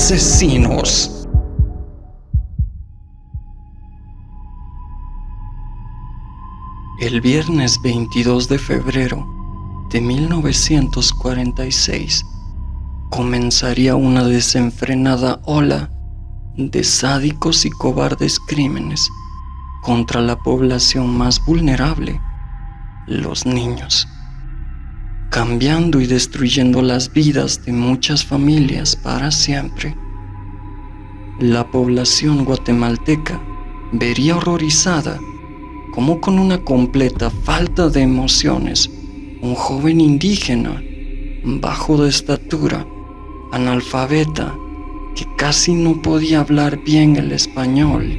Asesinos. El viernes 22 de febrero de 1946 comenzaría una desenfrenada ola de sádicos y cobardes crímenes contra la población más vulnerable, los niños, cambiando y destruyendo las vidas de muchas familias para siempre. La población guatemalteca vería horrorizada cómo, con una completa falta de emociones, un joven indígena, bajo de estatura, analfabeta, que casi no podía hablar bien el español,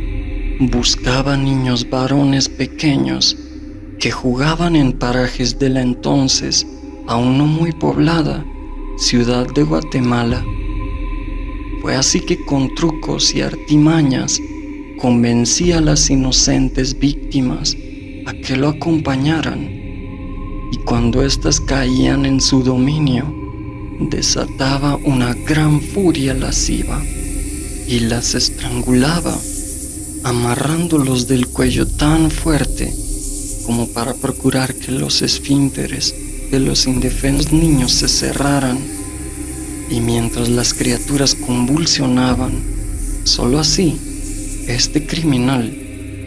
buscaba niños varones pequeños que jugaban en parajes de la entonces aún no muy poblada ciudad de Guatemala. Fue así que, con trucos y artimañas, convencía a las inocentes víctimas a que lo acompañaran, y cuando éstas caían en su dominio, desataba una gran furia lasciva y las estrangulaba, amarrándolos del cuello tan fuerte como para procurar que los esfínteres de los indefensos niños se cerraran. Y mientras las criaturas convulsionaban, solo así este criminal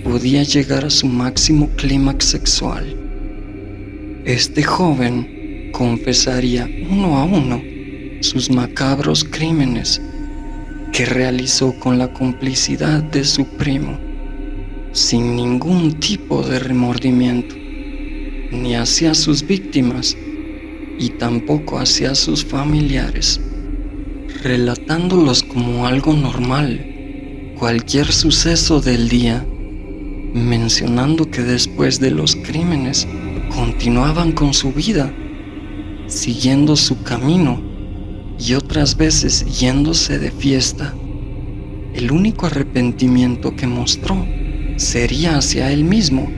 podía llegar a su máximo clímax sexual. Este joven confesaría uno a uno sus macabros crímenes, que realizó con la complicidad de su primo, sin ningún tipo de remordimiento, ni hacia sus víctimas y tampoco hacia sus familiares, relatándolos como algo normal cualquier suceso del día, mencionando que después de los crímenes continuaban con su vida, siguiendo su camino, y otras veces yéndose de fiesta. El único arrepentimiento que mostró sería hacia él mismo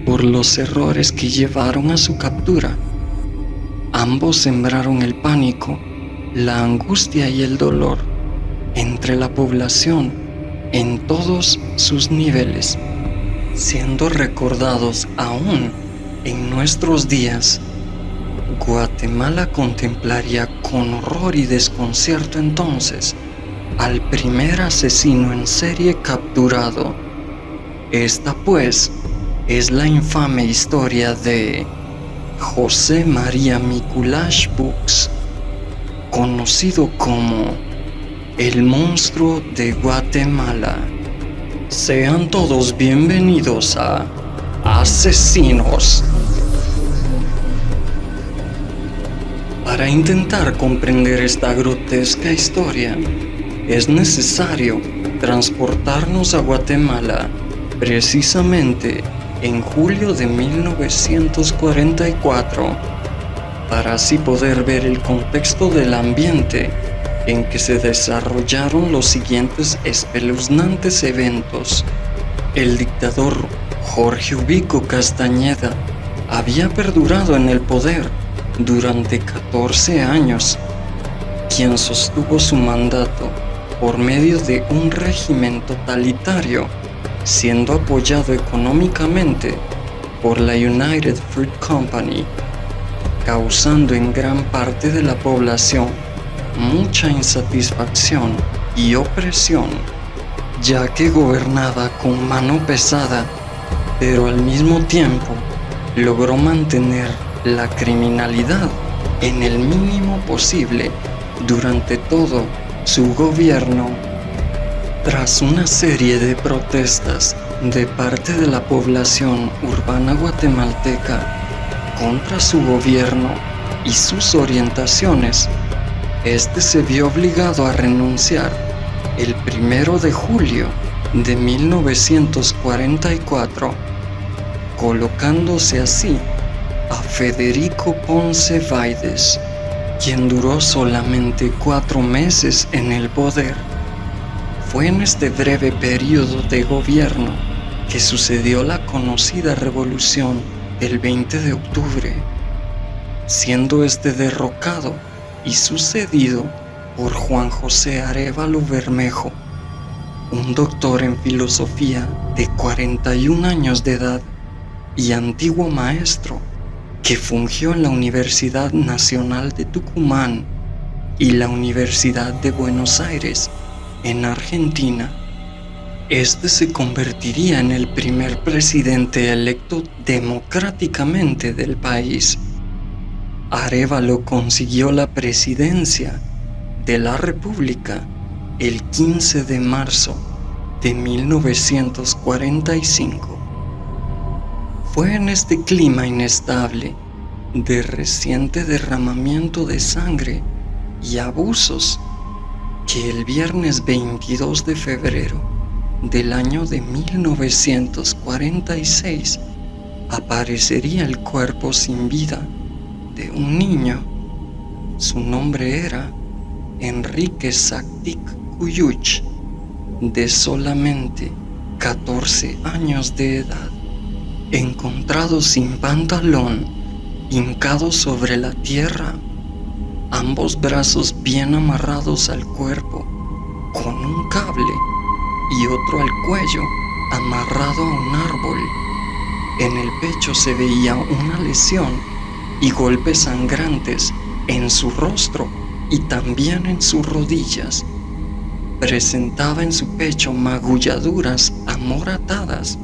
por los errores que llevaron a su captura. Ambos sembraron el pánico, la angustia y el dolor entre la población en todos sus niveles, siendo recordados aún en nuestros días. Guatemala contemplaría con horror y desconcierto entonces al primer asesino en serie capturado. Esta, pues, es la infame historia de José María Mikuláš Bux, conocido como el monstruo de Guatemala. Sean todos bienvenidos a Asesinos. Para intentar comprender esta grotesca historia, es necesario transportarnos a Guatemala, precisamente en julio de 1944, para así poder ver el contexto del ambiente en que se desarrollaron los siguientes espeluznantes eventos. El dictador Jorge Ubico Castañeda había perdurado en el poder durante 14 años, quien sostuvo su mandato por medio de un régimen totalitario, siendo apoyado económicamente por la United Fruit Company, causando en gran parte de la población mucha insatisfacción y opresión, ya que gobernaba con mano pesada, pero al mismo tiempo logró mantener la criminalidad en el mínimo posible durante todo su gobierno. Tras una serie de protestas de parte de la población urbana guatemalteca contra su gobierno y sus orientaciones, este se vio obligado a renunciar el 1 de julio de 1944, colocándose así a Federico Ponce Vaides, quien duró solamente 4 meses en el poder. Fue en este breve periodo de gobierno que sucedió la conocida revolución del 20 de octubre, siendo este derrocado y sucedido por Juan José Arévalo Bermejo, un doctor en filosofía de 41 años de edad y antiguo maestro que fungió en la Universidad Nacional de Tucumán y la Universidad de Buenos Aires, en Argentina. Este se convertiría en el primer presidente electo democráticamente del país. Arévalo consiguió la presidencia de la República el 15 de marzo de 1945. Fue en este clima inestable, de reciente derramamiento de sangre y abusos, que el viernes 22 de febrero del año de 1946 aparecería el cuerpo sin vida de un niño. Su nombre era Enrique Sactic Cuyuch, de solamente 14 años de edad, encontrado sin pantalón, hincado sobre la tierra, ambos brazos bien amarrados al cuerpo, con un cable y otro al cuello, amarrado a un árbol. En el pecho se veía una lesión y golpes sangrantes en su rostro y también en sus rodillas. Presentaba en su pecho magulladuras amoratadas,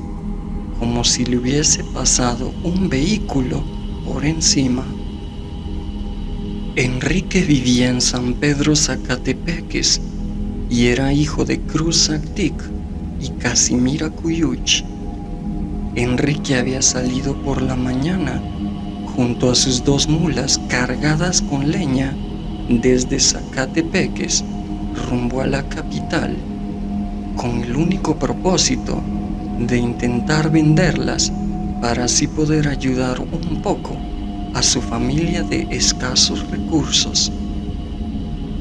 como si le hubiese pasado un vehículo por encima. Enrique vivía en San Pedro Zacatepeques y era hijo de Cruz Sactic y Casimira Cuyuch. Enrique había salido por la mañana junto a sus 2 mulas cargadas con leña desde Zacatepeques rumbo a la capital, con el único propósito de intentar venderlas para así poder ayudar un poco a su familia de escasos recursos.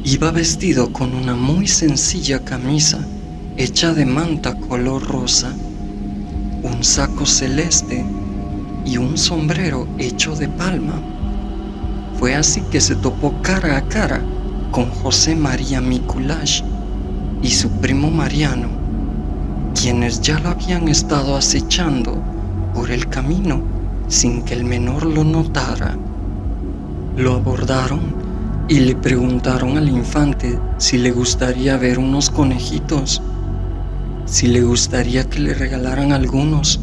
Iba vestido con una muy sencilla camisa hecha de manta color rosa, un saco celeste y un sombrero hecho de palma. Fue así que se topó cara a cara con José María Mikuláš y su primo Mariano, quienes ya lo habían estado acechando por el camino sin que el menor lo notara. Lo abordaron y le preguntaron al infante si le gustaría ver unos conejitos, si le gustaría que le regalaran algunos,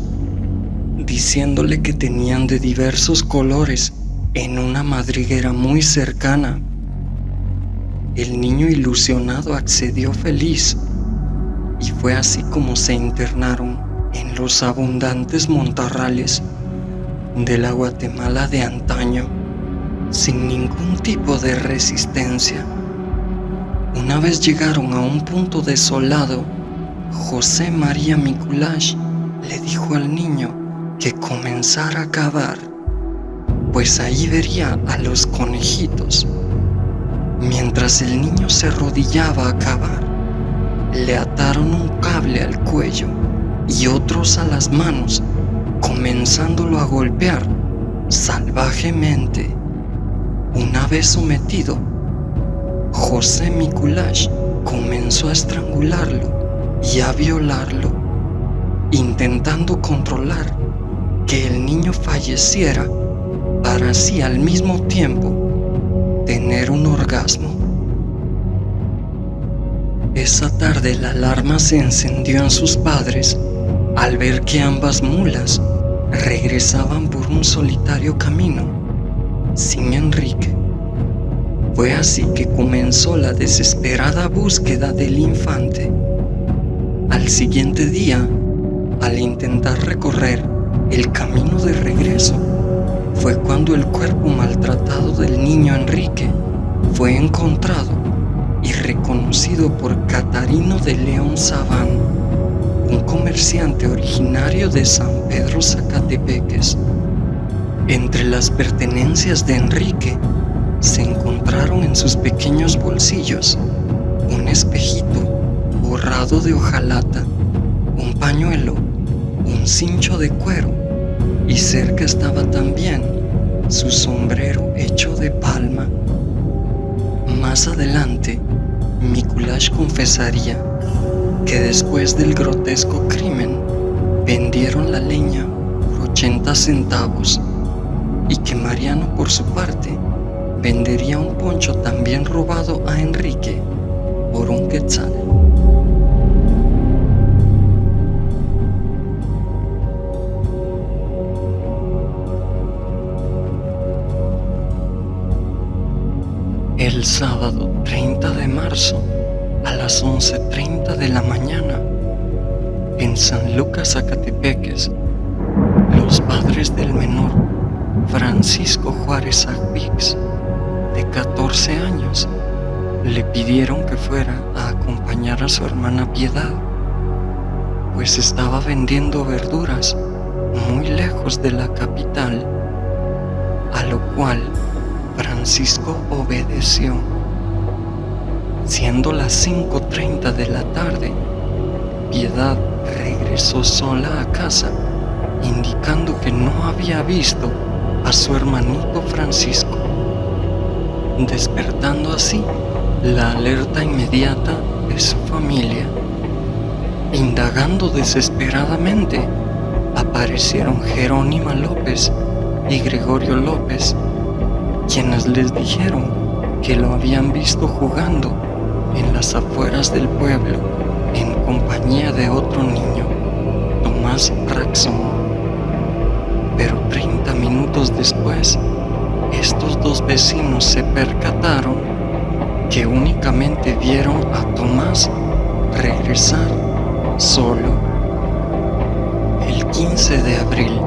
diciéndole que tenían de diversos colores en una madriguera muy cercana. El niño ilusionado accedió feliz, y fue así como se internaron en los abundantes montarrales de la Guatemala de antaño, sin ningún tipo de resistencia. Una vez llegaron a un punto desolado, José María Mikuláš le dijo al niño que comenzara a cavar, pues ahí vería a los conejitos. Mientras el niño se arrodillaba a cavar, le ataron un cable al cuello y otros a las manos, comenzándolo a golpear salvajemente. Una vez sometido, José Mikuláš comenzó a estrangularlo y a violarlo, intentando controlar que el niño falleciera para así al mismo tiempo tener un orgasmo. Esa tarde la alarma se encendió en sus padres al ver que ambas mulas regresaban por un solitario camino, sin Enrique. Fue así que comenzó la desesperada búsqueda del infante. Al siguiente día, al intentar recorrer el camino de regreso, fue cuando el cuerpo maltratado del niño Enrique fue encontrado y reconocido por Catarino de León Sabán, un comerciante originario de San Pedro Zacatepeques. Entre las pertenencias de Enrique se encontraron en sus pequeños bolsillos un espejito borrado de hojalata, un pañuelo, un cincho de cuero, y cerca estaba también su sombrero hecho de palma. Más adelante, Mikulash confesaría que después del grotesco crimen vendieron la leña por 80 centavos y que Mariano, por su parte, vendería un poncho también robado a Enrique por un quetzal. El sábado 30 de marzo a las 11:30 de la mañana, en San Lucas, Zacatepeques, los padres del menor, Francisco Juárez Agvix, de 14 años, le pidieron que fuera a acompañar a su hermana Piedad, pues estaba vendiendo verduras muy lejos de la capital, a lo cual Francisco obedeció. Siendo las 5:30 de la tarde, Piedad regresó sola a casa, indicando que no había visto a su hermanito Francisco, despertando así la alerta inmediata de su familia. Indagando desesperadamente, aparecieron Jerónima López y Gregorio López, quienes les dijeron que lo habían visto jugando en las afueras del pueblo en compañía de otro niño, Tomás Raxón. Pero 30 minutos después, estos dos vecinos se percataron que únicamente vieron a Tomás regresar solo. El 15 de abril,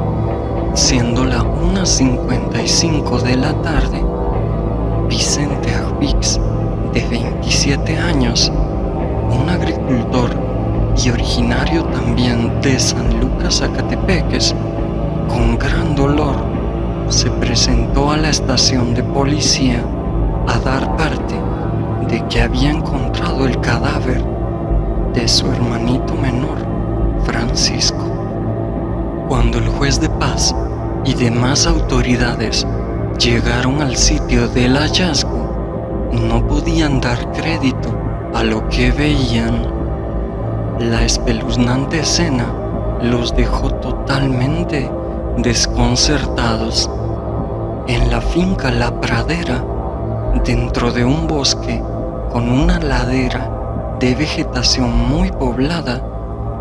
siendo la 1:55 de la tarde, Vicente Agvix, de 27 años, un agricultor y originario también de San Lucas, Zacatepeques, con gran dolor, se presentó a la estación de policía a dar parte de que había encontrado el cadáver de su hermanito menor, Francisco. Cuando el juez de paz y demás autoridades llegaron al sitio del hallazgo, no podían dar crédito a lo que veían. La espeluznante escena los dejó totalmente desconcertados. En la finca La Pradera, dentro de un bosque con una ladera de vegetación muy poblada,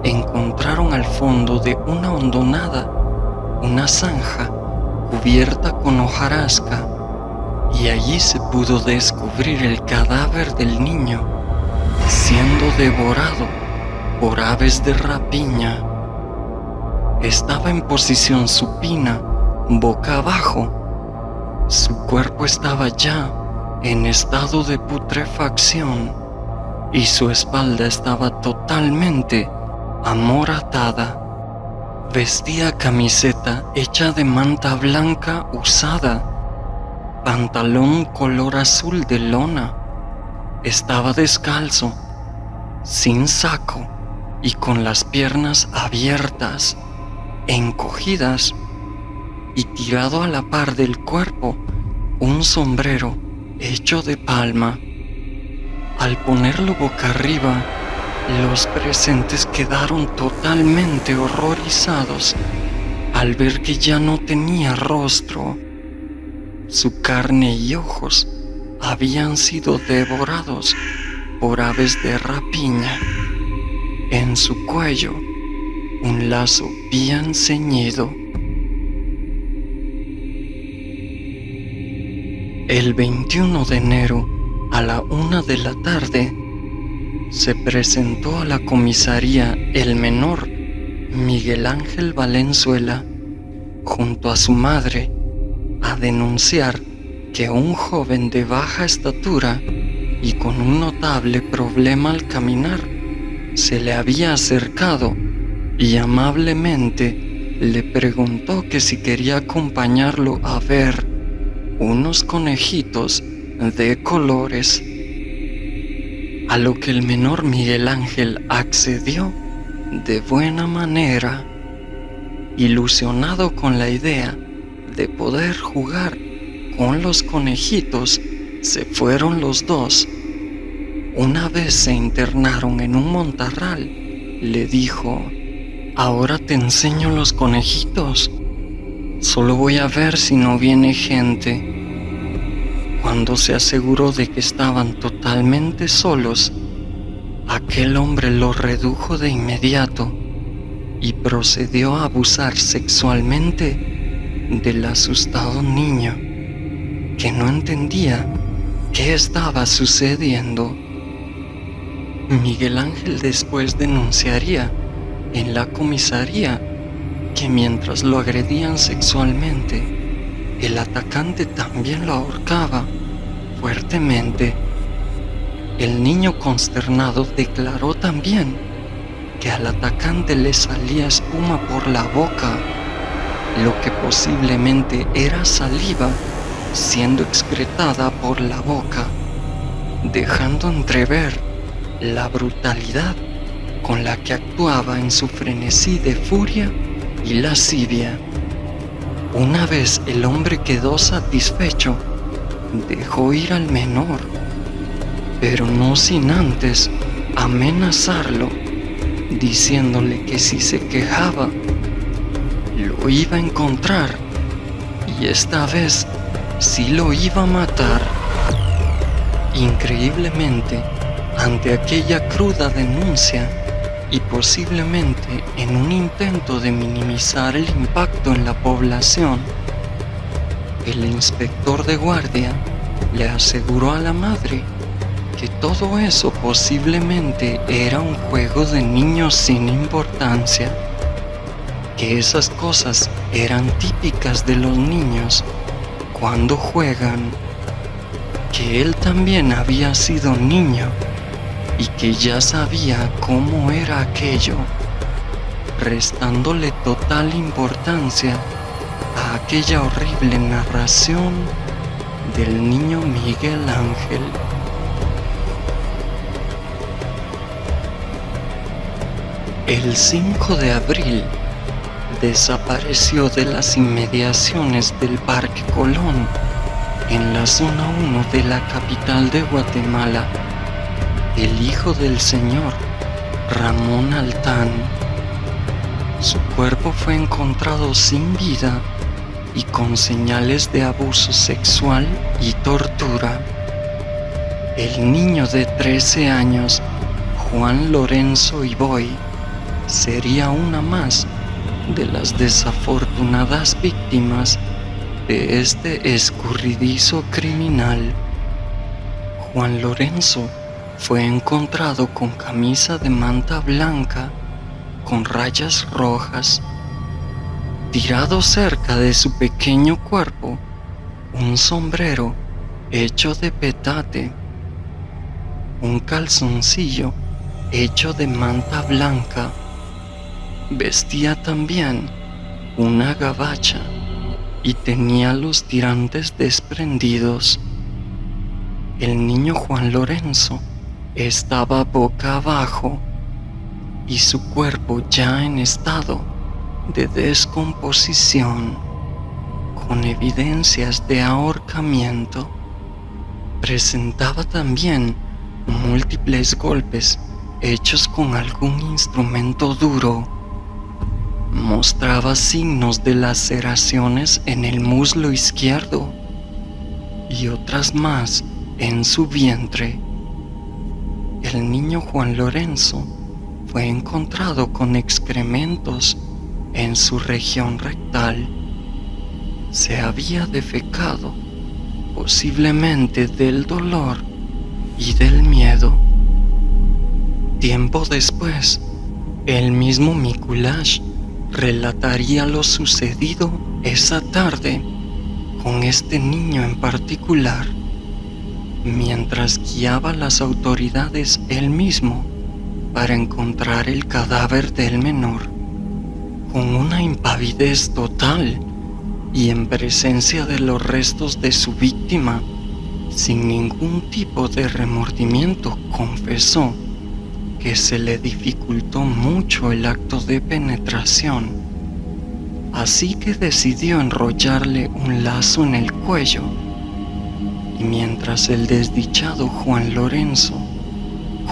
encontraron al fondo de una hondonada una zanja cubierta con hojarasca, y allí se pudo descubrir el cadáver del niño siendo devorado por aves de rapiña. Estaba en posición supina, boca abajo. Su cuerpo estaba ya en estado de putrefacción y su espalda estaba totalmente amoratada. Vestía camiseta hecha de manta blanca usada, pantalón color azul de lona. Estaba descalzo, sin saco y con las piernas abiertas, encogidas, y tirado a la par del cuerpo un sombrero hecho de palma. Al ponerlo boca arriba, los presentes quedaron totalmente horrorizados al ver que ya no tenía rostro. Su carne y ojos habían sido devorados por aves de rapiña. En su cuello, un lazo bien ceñido. El 21 de enero, a la 1 de la tarde, se presentó a la comisaría el menor Miguel Ángel Valenzuela, junto a su madre, a denunciar que un joven de baja estatura y con un notable problema al caminar se le había acercado y amablemente le preguntó que si quería acompañarlo a ver unos conejitos de colores, a lo que el menor Miguel Ángel accedió de buena manera, ilusionado con la idea de poder jugar con los conejitos Se fueron los dos. Una vez se internaron en un montarral, le dijo: ahora te enseño los conejitos. Solo voy a ver si no viene gente. Cuando se aseguró de que estaban totalmente solos, aquel hombre los redujo de inmediato y procedió a abusar sexualmente del asustado niño, que no entendía qué estaba sucediendo. Miguel Ángel después denunciaría en la comisaría que mientras lo agredían sexualmente, el atacante también lo ahorcaba fuertemente. El niño consternado declaró también que al atacante le salía espuma por la boca, lo que posiblemente era saliva siendo excretada por la boca, dejando entrever la brutalidad con la que actuaba en su frenesí de furia y lascivia. Una vez el hombre quedó satisfecho, dejó ir al menor, pero no sin antes amenazarlo, diciéndole que si se quejaba, lo iba a encontrar y esta vez sí lo iba a matar. Increíblemente, ante aquella cruda denuncia y posiblemente en un intento de minimizar el impacto en la población, el inspector de guardia le aseguró a la madre que todo eso posiblemente era un juego de niños sin importancia, que esas cosas eran típicas de los niños cuando juegan, que él también había sido niño y que ya sabía cómo era aquello, restándole total importancia a aquella horrible narración del niño Miguel Ángel. El 5 de abril desapareció de las inmediaciones del Parque Colón, en la zona 1 de la capital de Guatemala, el hijo del señor Ramón Altán. Su cuerpo fue encontrado sin vida y con señales de abuso sexual y tortura. El niño de 13 años, Juan Lorenzo Iboy, sería una más de las desafortunadas víctimas de este escurridizo criminal. Juan Lorenzo fue encontrado con camisa de manta blanca con rayas rojas. Tirado cerca de su pequeño cuerpo, un sombrero hecho de petate, un calzoncillo hecho de manta blanca. Vestía también una gabacha y tenía los tirantes desprendidos. El niño Juan Lorenzo estaba boca abajo y su cuerpo ya en estado de descomposición, con evidencias de ahorcamiento. Presentaba también múltiples golpes hechos con algún instrumento duro. Mostraba signos de laceraciones en el muslo izquierdo y otras más en su vientre. El niño Juan Lorenzo fue encontrado con excrementos en su región rectal. Se había defecado, posiblemente del dolor y del miedo. Tiempo después, el mismo Mikulash relataría lo sucedido esa tarde con este niño en particular, mientras guiaba a las autoridades él mismo para encontrar el cadáver del menor. Con una impavidez total y en presencia de los restos de su víctima, sin ningún tipo de remordimiento, confesó que se le dificultó mucho el acto de penetración, así que decidió enrollarle un lazo en el cuello y mientras el desdichado Juan Lorenzo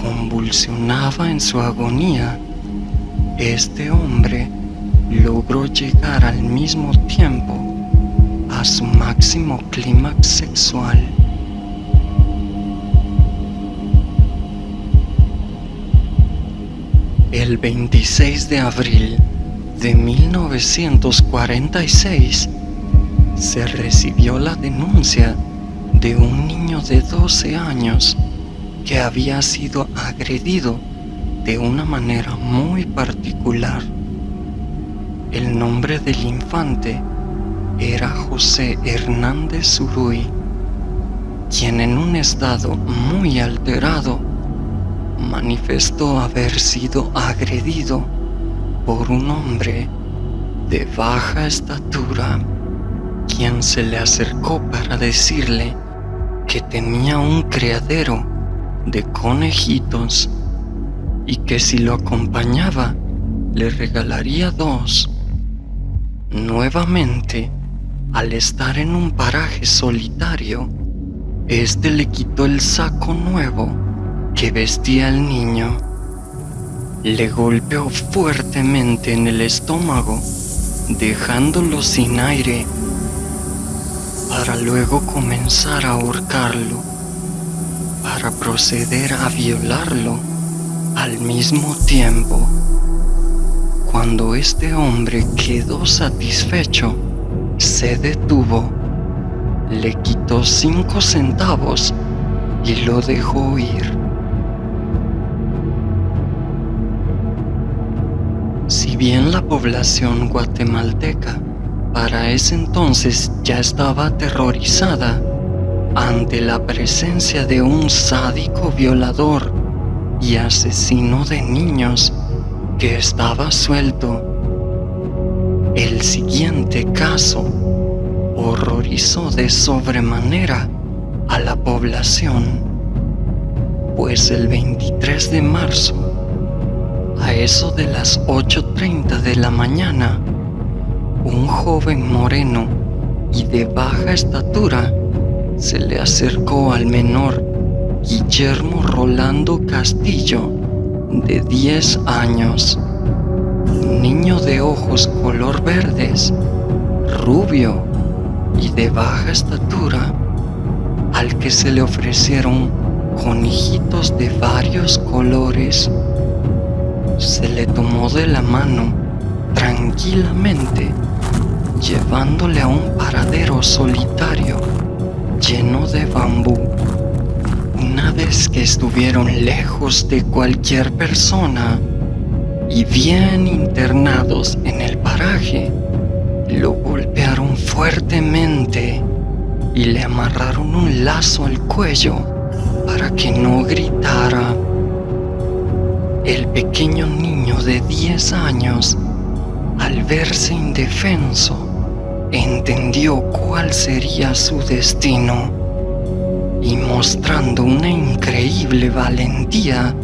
convulsionaba en su agonía, este hombre logró llegar al mismo tiempo a su máximo clímax sexual. El 26 de abril de 1946 se recibió la denuncia de un niño de 12 años que había sido agredido de una manera muy particular. El nombre del infante era José Hernández Zuruy, quien en un estado muy alterado manifestó haber sido agredido por un hombre de baja estatura, quien se le acercó para decirle que tenía un criadero de conejitos y que si lo acompañaba le regalaría 2. Nuevamente, al estar en un paraje solitario, este le quitó el saco nuevo que vestía el niño, le golpeó fuertemente en el estómago, dejándolo sin aire, para luego comenzar a ahorcarlo, para proceder a violarlo al mismo tiempo. Cuando este hombre quedó satisfecho, se detuvo, le quitó 5 centavos y lo dejó ir. Si bien la población guatemalteca para ese entonces ya estaba aterrorizada ante la presencia de un sádico violador y asesino de niños que estaba suelto, el siguiente caso horrorizó de sobremanera a la población, pues el 23 de marzo, a eso de las 8:30 de la mañana, un joven moreno y de baja estatura se le acercó al menor Guillermo Rolando Castillo, de 10 años, niño de ojos color verdes, rubio y de baja estatura, al que se le ofrecieron conejitos de varios colores. Se le tomó de la mano tranquilamente, llevándole a un paradero solitario lleno de bambú. Una vez que estuvieron lejos de cualquier persona y bien internados en el paraje, lo golpearon fuertemente y le amarraron un lazo al cuello para que no gritara. El pequeño niño de 10 años, al verse indefenso, entendió cuál sería su destino y, mostrando una increíble valentía,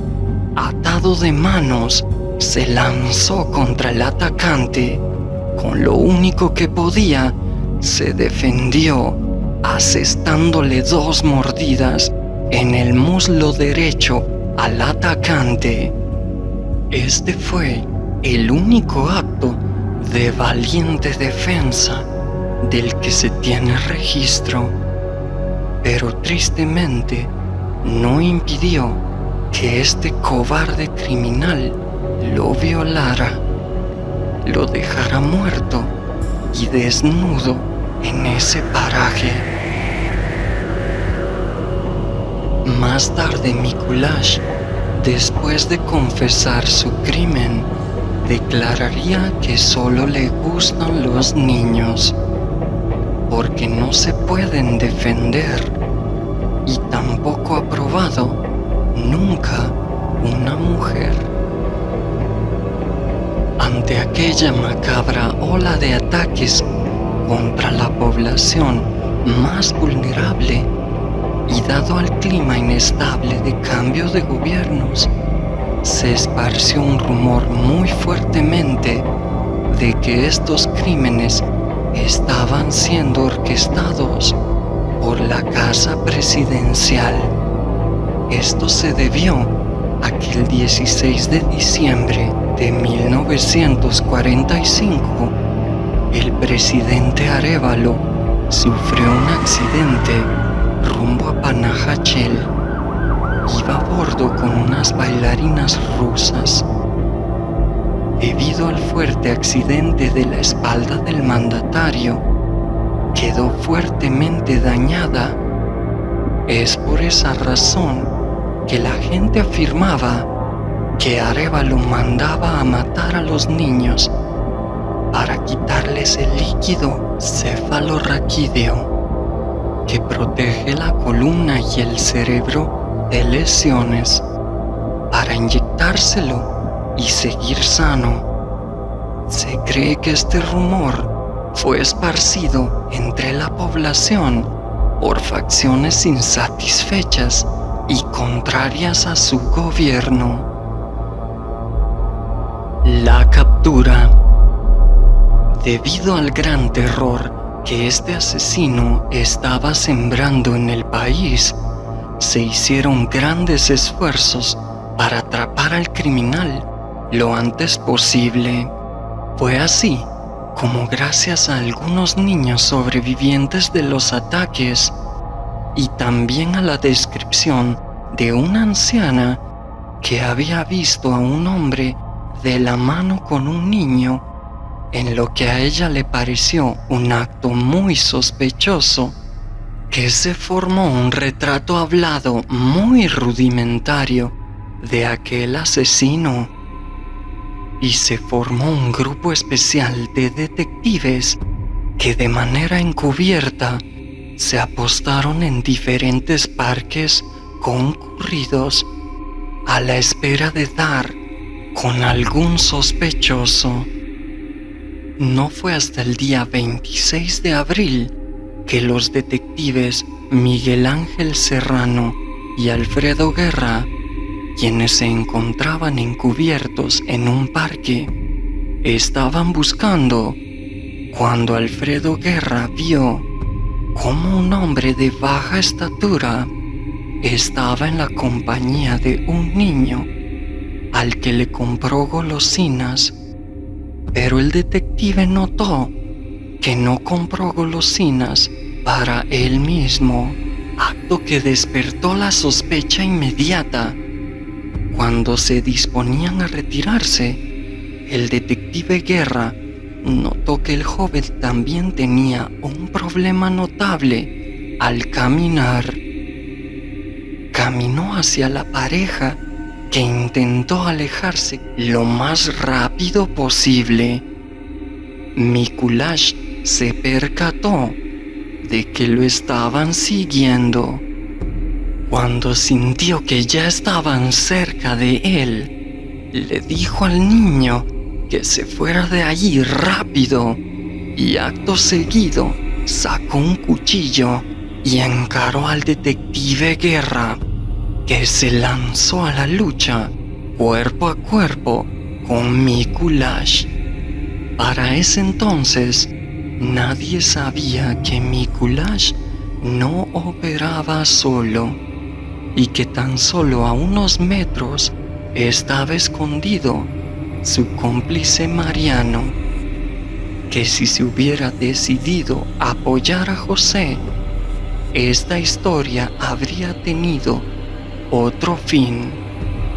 atado de manos, se lanzó contra el atacante. Con lo único que podía, se defendió, asestándole 2 mordidas en el muslo derecho al atacante. Este fue el único acto de valiente defensa del que se tiene registro, pero tristemente no impidió que este cobarde criminal lo violara, lo dejara muerto y desnudo en ese paraje. Más tarde Mikulash, después de confesar su crimen, declararía que solo le gustan los niños, porque no se pueden defender, y tampoco ha probado nunca una mujer. Ante aquella macabra ola de ataques contra la población más vulnerable, y dado al clima inestable de cambio de gobiernos, se esparció un rumor muy fuertemente de que estos crímenes estaban siendo orquestados por la casa presidencial. Esto se debió a que el 16 de diciembre de 1945, el presidente Arévalo sufrió un accidente rumbo a Panajachel. Iba a bordo con unas bailarinas rusas. Debido al fuerte accidente de la espalda del mandatario, quedó fuertemente dañada. Es por esa razón que la gente afirmaba que Arévalo mandaba a matar a los niños para quitarles el líquido cefalorraquídeo que protege la columna y el cerebro de lesiones, para inyectárselo y seguir sano. Se cree que este rumor fue esparcido entre la población por facciones insatisfechas y contrarias a su gobierno. La captura. Debido al gran terror que este asesino estaba sembrando en el país, se hicieron grandes esfuerzos para atrapar al criminal lo antes posible. Fue así como, gracias a algunos niños sobrevivientes de los ataques y también a la descripción de una anciana que había visto a un hombre de la mano con un niño, en lo que a ella le pareció un acto muy sospechoso, que se formó un retrato hablado muy rudimentario de aquel asesino, y se formó un grupo especial de detectives que de manera encubierta se apostaron en diferentes parques concurridos a la espera de dar con algún sospechoso. No fue hasta el día 26 de abril que los detectives Miguel Ángel Serrano y Alfredo Guerra, quienes se encontraban encubiertos en un parque, estaban buscando, cuando Alfredo Guerra vio cómo un hombre de baja estatura estaba en la compañía de un niño al que le compró golosinas. Pero el detective notó que no compró golosinas para él mismo, acto que despertó la sospecha inmediata. Cuando se disponían a retirarse, el detective Guerra notó que el joven también tenía un problema notable al caminar. Caminó hacia la pareja, que intentó alejarse lo más rápido posible. Mikulash se percató de que lo estaban siguiendo. Cuando sintió que ya estaban cerca de él, le dijo al niño que se fuera de allí rápido, y acto seguido sacó un cuchillo y encaró al detective Guerra, que se lanzó a la lucha cuerpo a cuerpo con Mikulash. Para ese entonces, nadie sabía que Mikulash no operaba solo, y que tan solo a unos metros estaba escondido su cómplice Mariano, que si se hubiera decidido apoyar a José, esta historia habría tenido otro fin.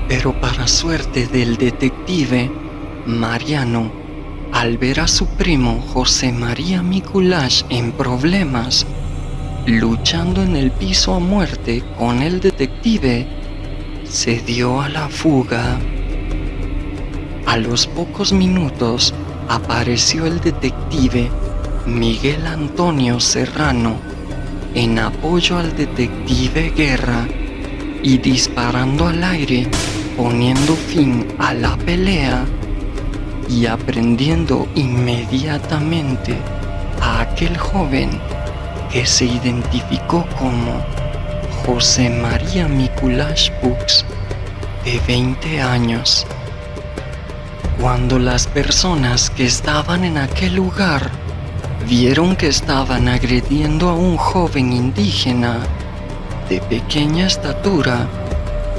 Pero para suerte del detective, Mariano, al ver a su primo José María Mikulash en problemas, luchando en el piso a muerte con el detective, se dio a la fuga. A los pocos minutos apareció el detective Miguel Antonio Serrano en apoyo al detective Guerra, y disparando al aire, poniendo fin a la pelea y aprendiendo inmediatamente a aquel joven, que se identificó como José María Mikulash Bux, de 20 años. Cuando las personas que estaban en aquel lugar vieron que estaban agrediendo a un joven indígena de pequeña estatura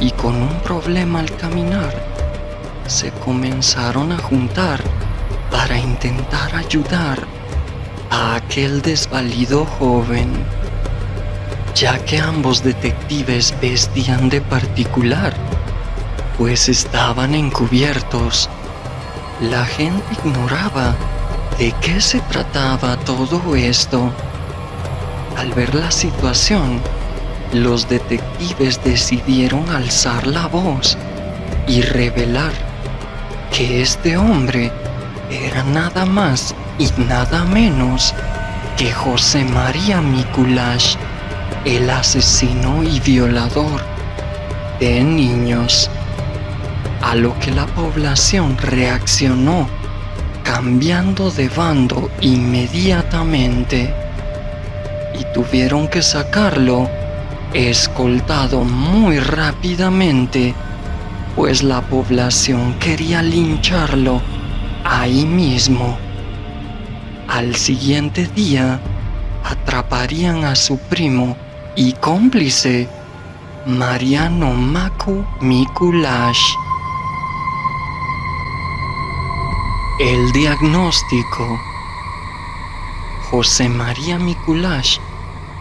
y con un problema al caminar. Se comenzaron a juntar para intentar ayudar a aquel desvalido joven, ya que ambos detectives vestían de particular, pues estaban encubiertos. La gente ignoraba de qué se trataba todo esto. Al ver la situación, los detectives decidieron alzar la voz y revelar que este hombre era nada más y nada menos que José María Mikuláš, el asesino y violador de niños. A lo que la población reaccionó, cambiando de bando inmediatamente, y tuvieron que sacarlo escoltado muy rápidamente, pues la población quería lincharlo ahí mismo. Al siguiente día, atraparían a su primo y cómplice, Mariano Macu Mikuláš. El diagnóstico. José María Mikuláš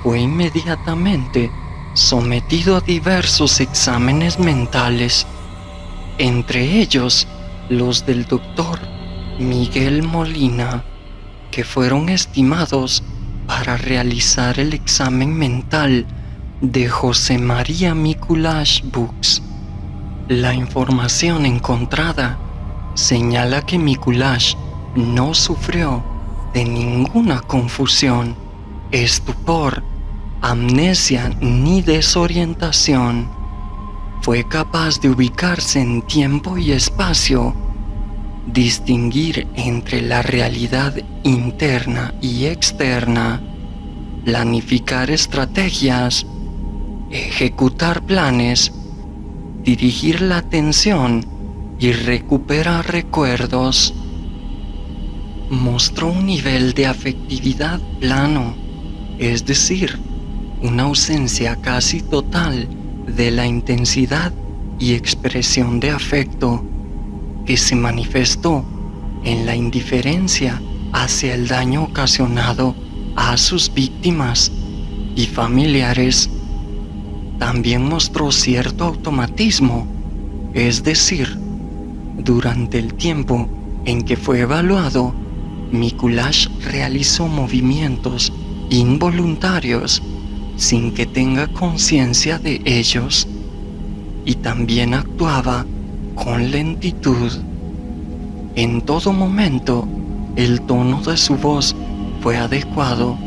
fue inmediatamente sometido a diversos exámenes mentales, entre ellos los del doctor Miguel Molina, que fueron estimados para realizar el examen mental de José María Mikuláš Bux. La información encontrada señala que Mikuláš no sufrió de ninguna confusión, estupor, amnesia ni desorientación. Fue capaz de ubicarse en tiempo y espacio, distinguir entre la realidad interna y externa, planificar estrategias, ejecutar planes, dirigir la atención y recuperar recuerdos. Mostró un nivel de afectividad plano, es decir, una ausencia casi total de la intensidad y expresión de afecto, que se manifestó en la indiferencia hacia el daño ocasionado a sus víctimas y familiares. También mostró cierto automatismo, es decir, durante el tiempo en que fue evaluado, Mikuláš realizó movimientos involuntarios sin que tenga conciencia de ellos, y también actuaba con lentitud. En todo momento, el tono de su voz fue adecuado.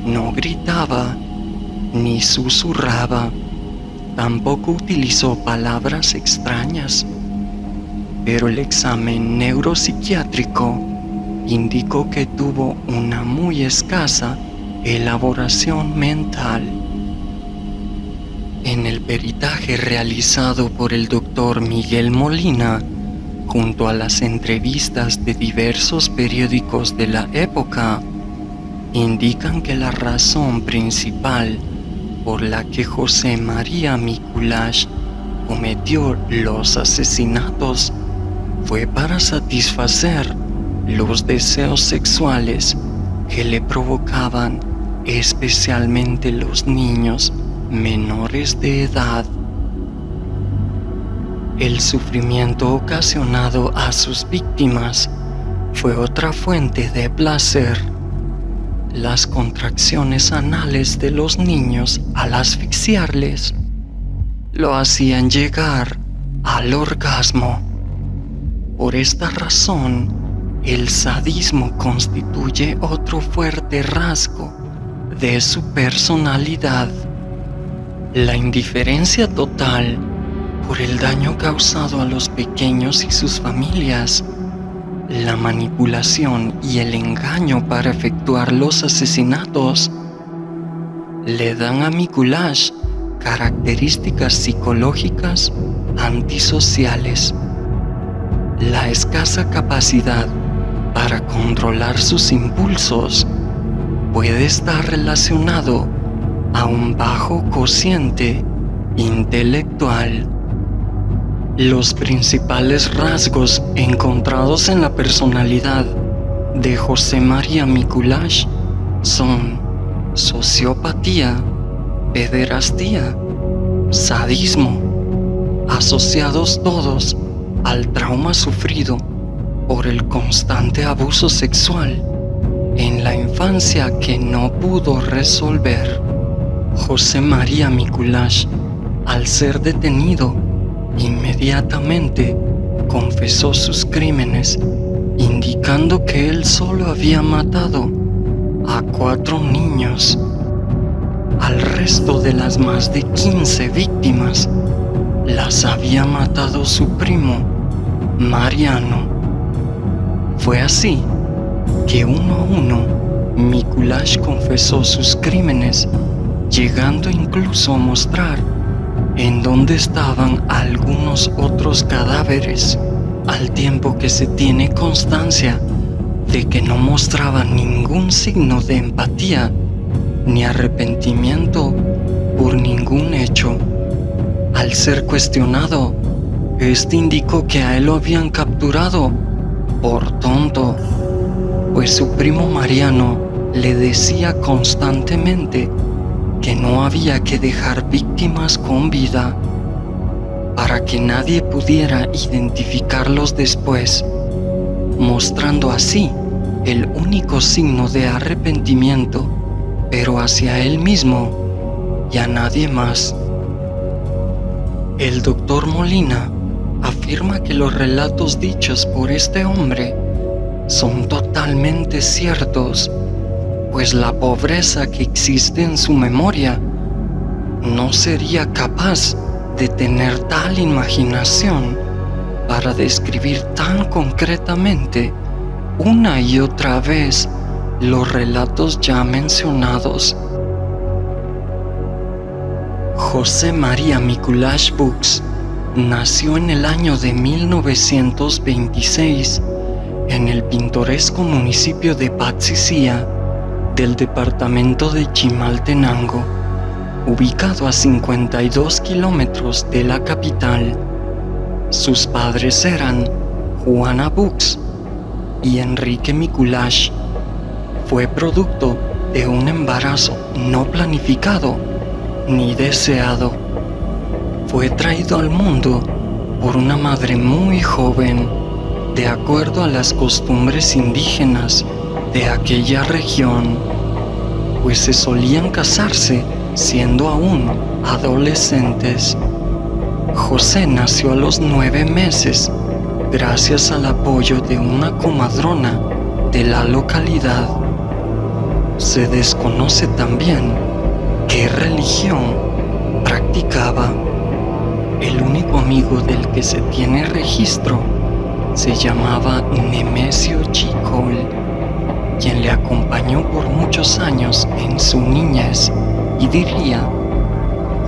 No gritaba ni susurraba, tampoco utilizó palabras extrañas. Pero el examen neuropsiquiátrico indicó que tuvo una muy escasa elaboración mental. En el peritaje realizado por el doctor Miguel Molina, junto a las entrevistas de diversos periódicos de la época, indican que la razón principal por la que José María Mikuláš cometió los asesinatos fue para satisfacer los deseos sexuales que le provocaban especialmente los niños menores de edad. El sufrimiento ocasionado a sus víctimas fue otra fuente de placer. Las contracciones anales de los niños al asfixiarles lo hacían llegar al orgasmo. Por esta razón, el sadismo constituye otro fuerte rasgo de su personalidad. La indiferencia total por el daño causado a los pequeños y sus familias, la manipulación y el engaño para efectuar los asesinatos, le dan a Mikuláš características psicológicas antisociales. La escasa capacidad para controlar sus impulsos puede estar relacionado a un bajo cociente intelectual. Los principales rasgos encontrados en la personalidad de José María Mikuláš son sociopatía, pederastía, sadismo, asociados todos al trauma sufrido por el constante abuso sexual en la infancia que no pudo resolver. José María Mikuláš, al ser detenido, inmediatamente confesó sus crímenes, indicando que él solo había matado a 4 niños. Al resto de las más de 15 víctimas las había matado su primo, Mariano. Fue así que uno a uno Mikuláš confesó sus crímenes, llegando incluso a mostrar en dónde estaban algunos otros cadáveres, al tiempo que se tiene constancia de que no mostraba ningún signo de empatía ni arrepentimiento por ningún hecho. Al ser cuestionado, este indicó que a él lo habían capturado por tonto, pues su primo Mariano le decía constantemente que no había que dejar víctimas con vida para que nadie pudiera identificarlos después, mostrando así el único signo de arrepentimiento, pero hacia él mismo y a nadie más. El doctor Molina afirma que los relatos dichos por este hombre son totalmente ciertos, pues la pobreza que existe en su memoria no sería capaz de tener tal imaginación para describir tan concretamente una y otra vez los relatos ya mencionados. José María Mikuláš Bux nació en el año de 1926 en el pintoresco municipio de Patsicía del departamento de Chimaltenango, ubicado a 52 kilómetros de la capital. Sus padres eran Juana Bux y Enrique Mikuláš. Fue producto de un embarazo no planificado ni deseado. Fue traído al mundo por una madre muy joven, de acuerdo a las costumbres indígenas de aquella región, pues se solían casarse siendo aún adolescentes. José nació a los 9 meses gracias al apoyo de una comadrona de la localidad. Se desconoce también qué religión practicaba. El único amigo del que se tiene registro se llamaba Nemesio Chicol, quien le acompañó por muchos años en su niñez, y diría: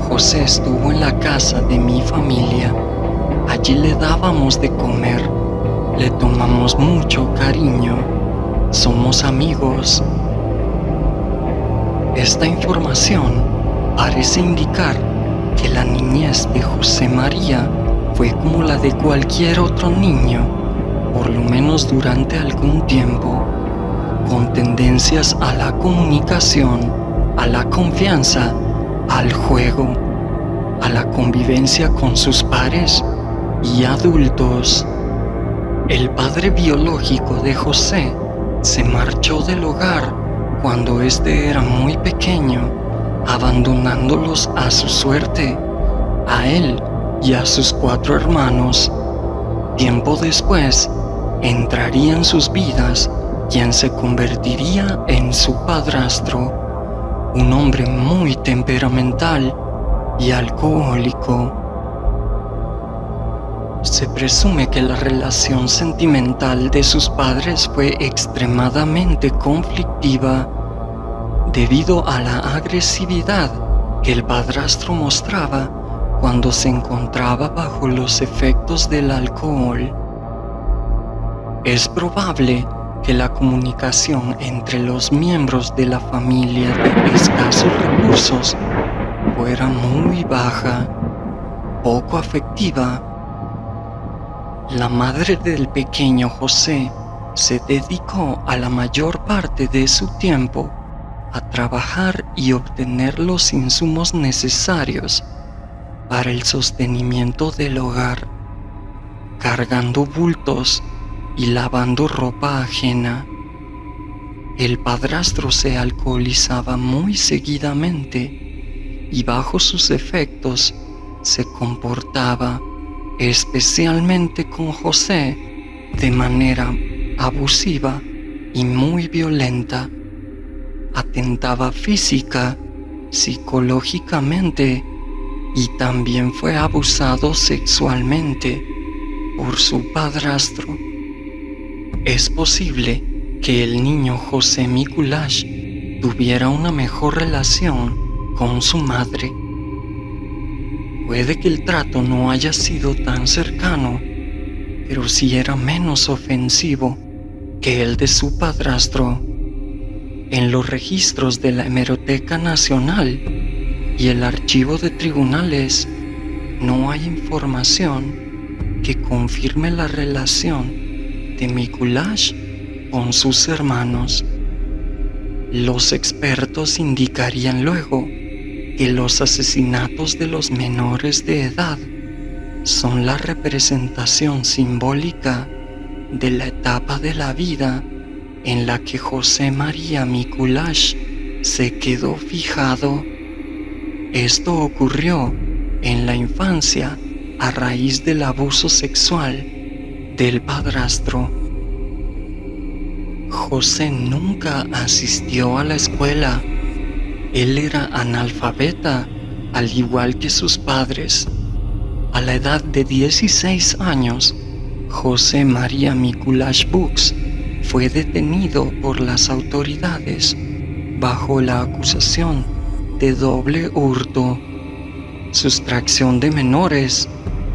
José estuvo en la casa de mi familia, allí le dábamos de comer, le tomamos mucho cariño, somos amigos. Esta información parece indicar que la niñez de José María fue como la de cualquier otro niño, por lo menos durante algún tiempo, con tendencias a la comunicación, a la confianza, al juego, a la convivencia con sus pares y adultos. El padre biológico de José se marchó del hogar cuando éste era muy pequeño, abandonándolos a su suerte, a él y a sus 4 hermanos. Tiempo después, entraría en sus vidas quien se convertiría en su padrastro, un hombre muy temperamental y alcohólico. Se presume que la relación sentimental de sus padres fue extremadamente conflictiva debido a la agresividad que el padrastro mostraba cuando se encontraba bajo los efectos del alcohol. Es probable que la comunicación entre los miembros de la familia de escasos recursos fuera muy baja, poco afectiva. La madre del pequeño José se dedicó a la mayor parte de su tiempo a trabajar y obtener los insumos necesarios para el sostenimiento del hogar, cargando bultos y lavando ropa ajena. El padrastro se alcoholizaba muy seguidamente y bajo sus efectos se comportaba, especialmente con José, de manera abusiva y muy violenta. Atentaba física, psicológicamente y también fue abusado sexualmente por su padrastro. Es posible que el niño José Mikulash tuviera una mejor relación con su madre. Puede que el trato no haya sido tan cercano, pero sí era menos ofensivo que el de su padrastro. En los registros de la Hemeroteca Nacional y el Archivo de Tribunales no hay información que confirme la relación de Mikulash con sus hermanos. Los expertos indicarían luego que los asesinatos de los menores de edad son la representación simbólica de la etapa de la vida en la que José María Mikulash se quedó fijado. Esto ocurrió en la infancia a raíz del abuso sexual del padrastro. José nunca asistió a la escuela. Él era analfabeta, al igual que sus padres. A la edad de 16 años, José María Mikulash Bux fue detenido por las autoridades bajo la acusación de doble hurto, sustracción de menores,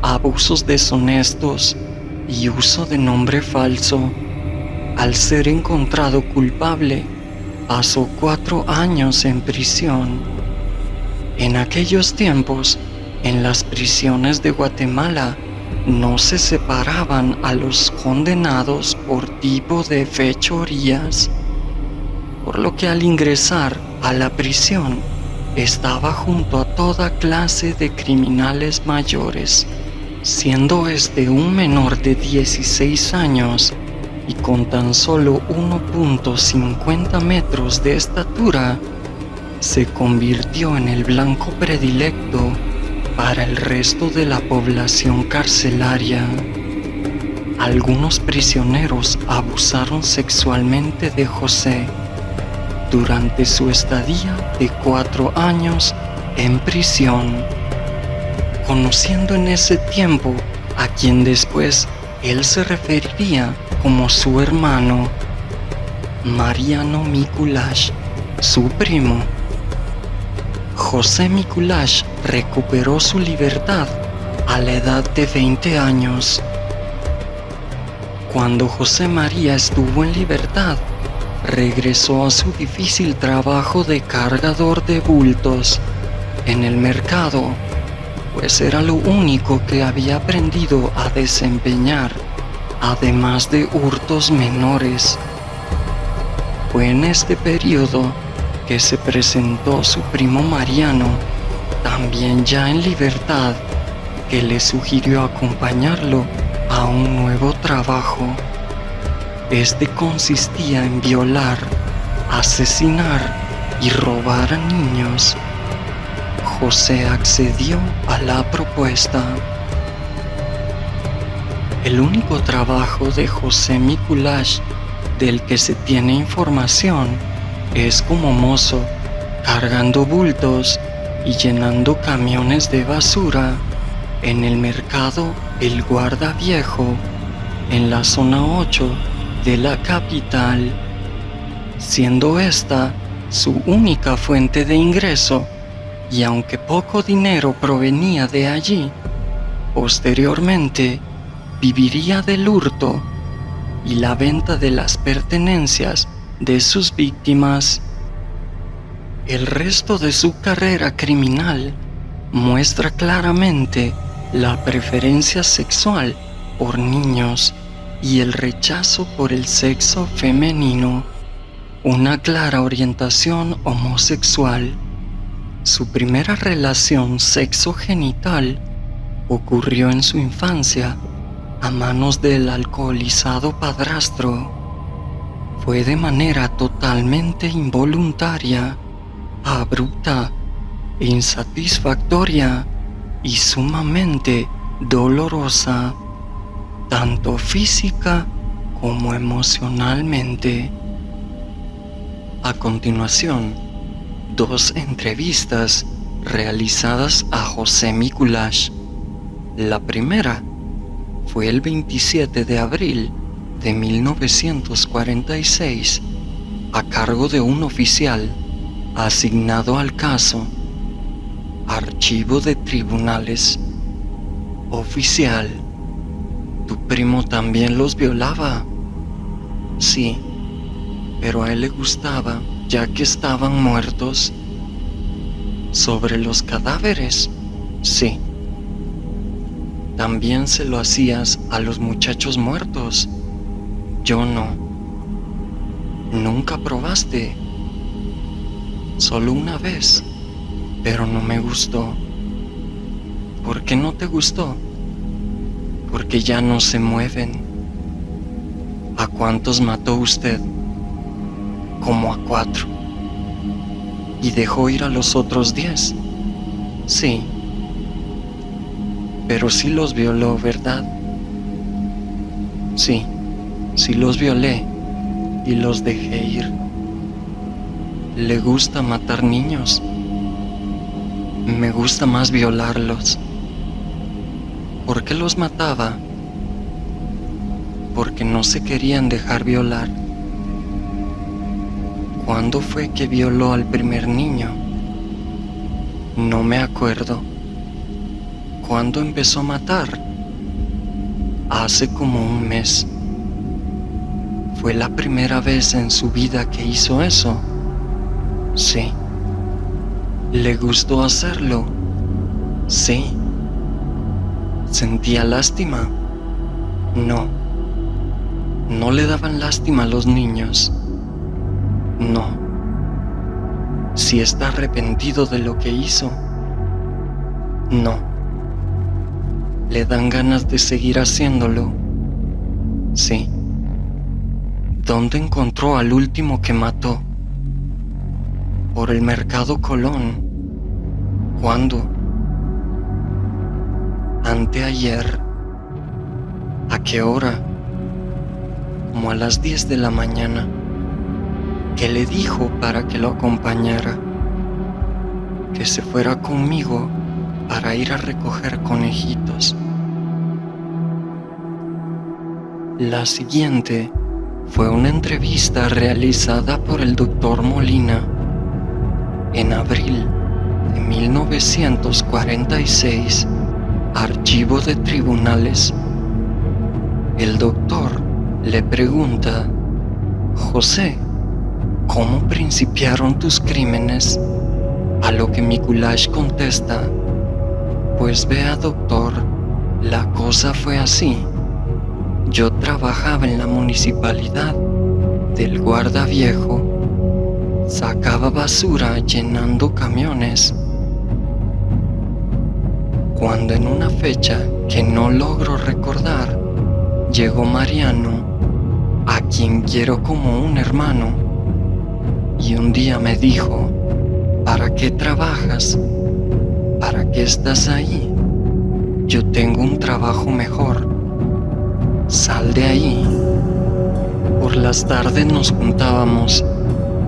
abusos deshonestos y uso de nombre falso. Al ser encontrado culpable, pasó 4 años en prisión. En aquellos tiempos, en las prisiones de Guatemala, no se separaban a los condenados por tipo de fechorías, por lo que al ingresar a la prisión estaba junto a toda clase de criminales mayores, siendo este un menor de 16 años y con tan solo 1.50 metros de estatura, se convirtió en el blanco predilecto para el resto de la población carcelaria. Algunos prisioneros abusaron sexualmente de José durante su estadía de 4 años en prisión, conociendo en ese tiempo a quien después él se referiría como su hermano, Mariano Mikulash, su primo. José Mikulash recuperó su libertad a la edad de 20 años. Cuando José María estuvo en libertad, regresó a su difícil trabajo de cargador de bultos en el mercado, pues era lo único que había aprendido a desempeñar, además de hurtos menores. Fue en este periodo que se presentó su primo Mariano, también ya en libertad, que le sugirió acompañarlo a un nuevo trabajo. Este consistía en violar, asesinar y robar a niños. José accedió a la propuesta. El único trabajo de José Mikulash del que se tiene información es como mozo, cargando bultos y llenando camiones de basura en el mercado El Guarda Viejo, en la zona 8 de la capital, siendo esta su única fuente de ingreso, y aunque poco dinero provenía de allí, posteriormente viviría del hurto, y la venta de las pertenencias de sus víctimas. El resto de su carrera criminal muestra claramente la preferencia sexual por niños y el rechazo por el sexo femenino, una clara orientación homosexual. Su primera relación sexogenital ocurrió en su infancia a manos del alcoholizado padrastro. Fue de manera totalmente involuntaria, abrupta, insatisfactoria y sumamente dolorosa, tanto física como emocionalmente. A continuación, 2 entrevistas realizadas a José Mikulash. La primera fue el 27 de abril de 1946, a cargo de un oficial asignado al caso. Archivo de Tribunales. Oficial: ¿tu primo también los violaba? Sí, pero a él le gustaba, ya que estaban muertos. ¿Sobre los cadáveres? Sí. ¿También se lo hacías a los muchachos muertos? Yo no. ¿Nunca probaste? Solo una vez, pero no me gustó. ¿Por qué no te gustó? Porque ya no se mueven. ¿A cuántos mató usted? Como a 4. ¿Y dejó ir a los otros 10? Sí. Pero sí los violó, ¿verdad? Sí, sí los violé y los dejé ir. ¿Le gusta matar niños? Me gusta más violarlos. ¿Por qué los mataba? Porque no se querían dejar violar. ¿Cuándo fue que violó al primer niño? No me acuerdo. ¿Cuándo empezó a matar? Hace como un mes. ¿Fue la primera vez en su vida que hizo eso? Sí. ¿Le gustó hacerlo? Sí. ¿Sentía lástima? No. ¿No le daban lástima a los niños? No. ¿Si está arrepentido de lo que hizo? No. ¿Le dan ganas de seguir haciéndolo? Sí. ¿Dónde encontró al último que mató? Por el Mercado Colón. ¿Cuándo? Anteayer. ¿A qué hora? Como a las 10 de la mañana. ¿Qué le dijo para que lo acompañara? Que se fuera conmigo para ir a recoger conejitos. La siguiente fue una entrevista realizada por el Dr. Molina en abril de 1946, Archivo de Tribunales. El doctor le pregunta: José, ¿cómo principiaron tus crímenes? A lo que Mikulash contesta: pues vea, doctor, la cosa fue así. Yo trabajaba en la municipalidad del Guarda Viejo, sacaba basura llenando camiones. Cuando en una fecha que no logro recordar, llegó Mariano, a quien quiero como un hermano, y un día me dijo: ¿para qué trabajas? ¿Para qué estás ahí? Yo tengo un trabajo mejor. Sal de ahí. Por las tardes nos juntábamos,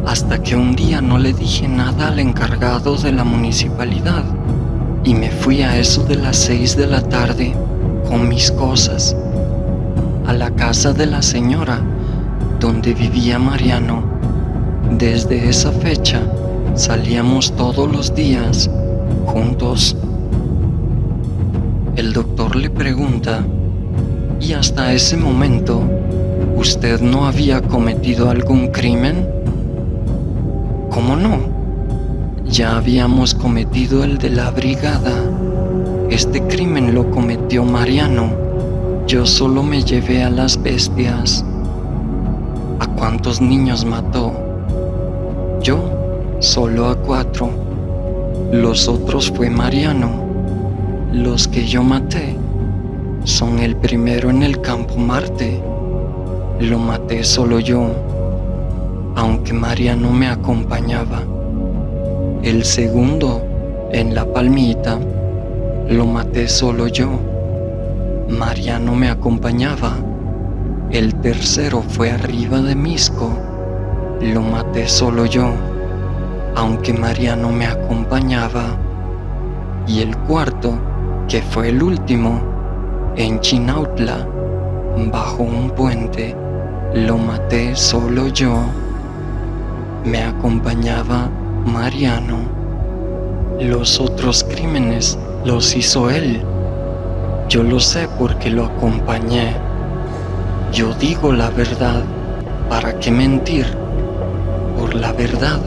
hasta que un día no le dije nada al encargado de la municipalidad y me fui a eso de las 6 de la tarde con mis cosas a la casa de la señora donde vivía Mariano. Desde esa fecha salíamos todos los días juntos. El doctor le pregunta: ¿y hasta ese momento ¿Usted no había cometido algún crimen? ¿Cómo no? Ya habíamos cometido el de la brigada. Este crimen lo cometió Mariano. Yo solo me llevé a las bestias. ¿A cuántos niños mató? Yo, solo a 4. Los otros fue Mariano. Los que yo maté son el primero en el campo Marte. Lo maté solo yo, aunque Mariano me acompañaba. El segundo, en La Palmita, lo maté solo yo. Mariano me acompañaba. El tercero fue arriba de Misco. Lo maté solo yo, aunque Mariano me acompañaba. Y el cuarto, que fue el último, en Chinautla, bajo un puente, lo maté solo yo. Me acompañaba Mariano. Los otros crímenes los hizo él. Yo lo sé porque lo acompañé. Yo digo la verdad. ¿Para qué mentir? Por la verdad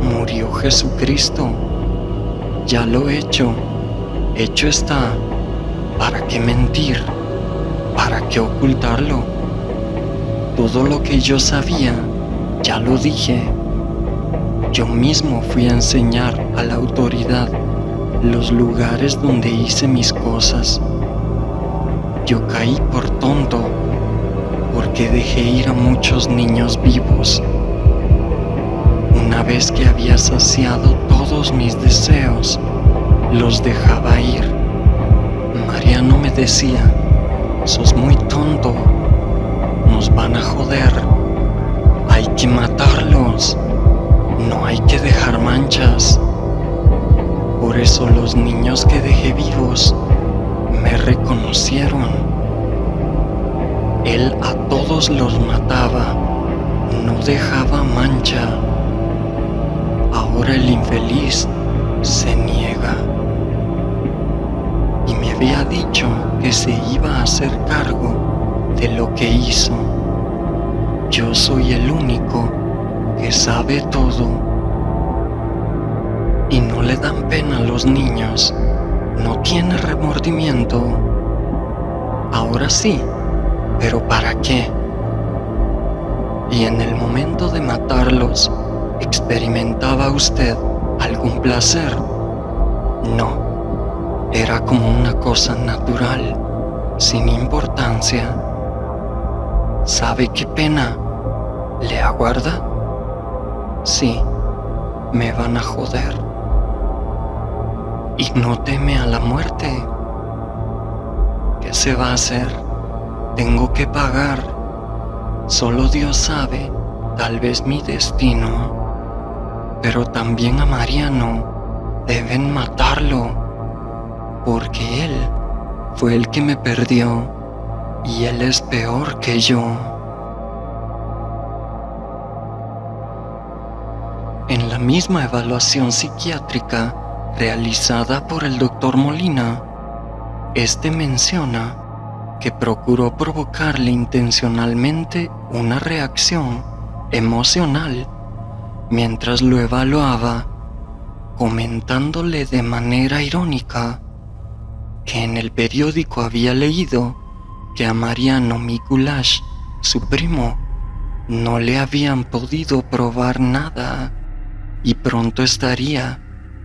murió Jesucristo. Ya lo he hecho. Hecho está. ¿Para qué mentir? ¿Para qué ocultarlo? Todo lo que yo sabía, ya lo dije. Yo mismo fui a enseñar a la autoridad los lugares donde hice mis cosas. Yo caí por tonto, porque dejé ir a muchos niños vivos. Una vez que había saciado todos mis deseos, los dejaba ir. Mariano me decía: sos muy tonto, nos van a joder, hay que matarlos, no hay que dejar manchas. Por eso los niños que dejé vivos me reconocieron. Él a todos los mataba, no dejaba mancha. Ahora el infeliz se niega. Y me había dicho que se iba a hacer cargo de lo que hizo. Yo soy el único que sabe todo. Y no le dan pena a los niños. No tiene remordimiento. Ahora sí, pero ¿para qué? Y en el momento de matarlos, ¿experimentaba usted algún placer? No. Era como una cosa natural, sin importancia. ¿Sabe qué pena le aguarda? Sí, me van a joder. Y no teme a la muerte. ¿Qué se va a hacer? Tengo que pagar. Solo Dios sabe, tal vez mi destino. Pero también a Mariano deben matarlo. Porque él fue el que me perdió y él es peor que yo. En la misma evaluación psiquiátrica realizada por el Dr. Molina, este menciona que procuró provocarle intencionalmente una reacción emocional mientras lo evaluaba, comentándole de manera irónica que en el periódico había leído que a Mariano Mikuláš, su primo, no le habían podido probar nada y pronto estaría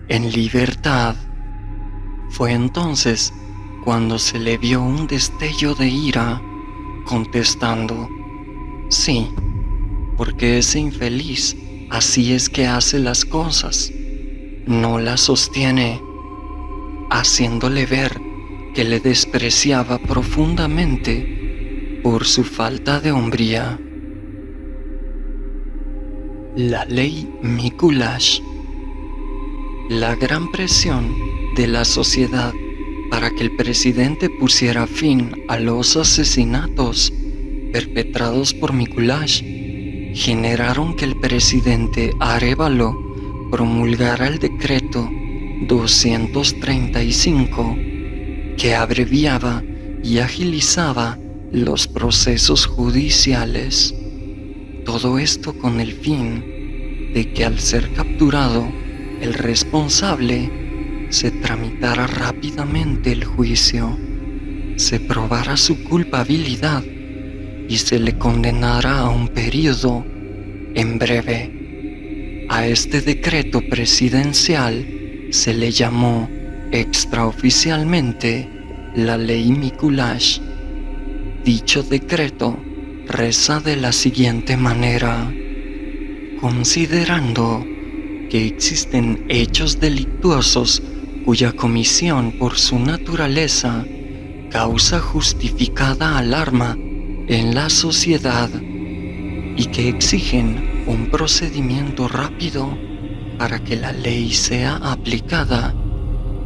en libertad. Fue entonces cuando se le vio un destello de ira, contestando: sí, porque ese infeliz así es que hace las cosas, no las sostiene, haciéndole ver que le despreciaba profundamente por su falta de hombría. La ley Mikuláš. La gran presión de la sociedad para que el presidente pusiera fin a los asesinatos perpetrados por Mikuláš generaron que el presidente Arévalo promulgara el decreto 235, que abreviaba y agilizaba los procesos judiciales. Todo esto con el fin de que al ser capturado el responsable se tramitara rápidamente el juicio, se probara su culpabilidad y se le condenara a un periodo en breve. A este decreto presidencial se le llamó extraoficialmente la Ley Mikuláš. Dicho decreto reza de la siguiente manera: considerando que existen hechos delictuosos cuya comisión por su naturaleza causa justificada alarma en la sociedad y que exigen un procedimiento rápido para que la ley sea aplicada,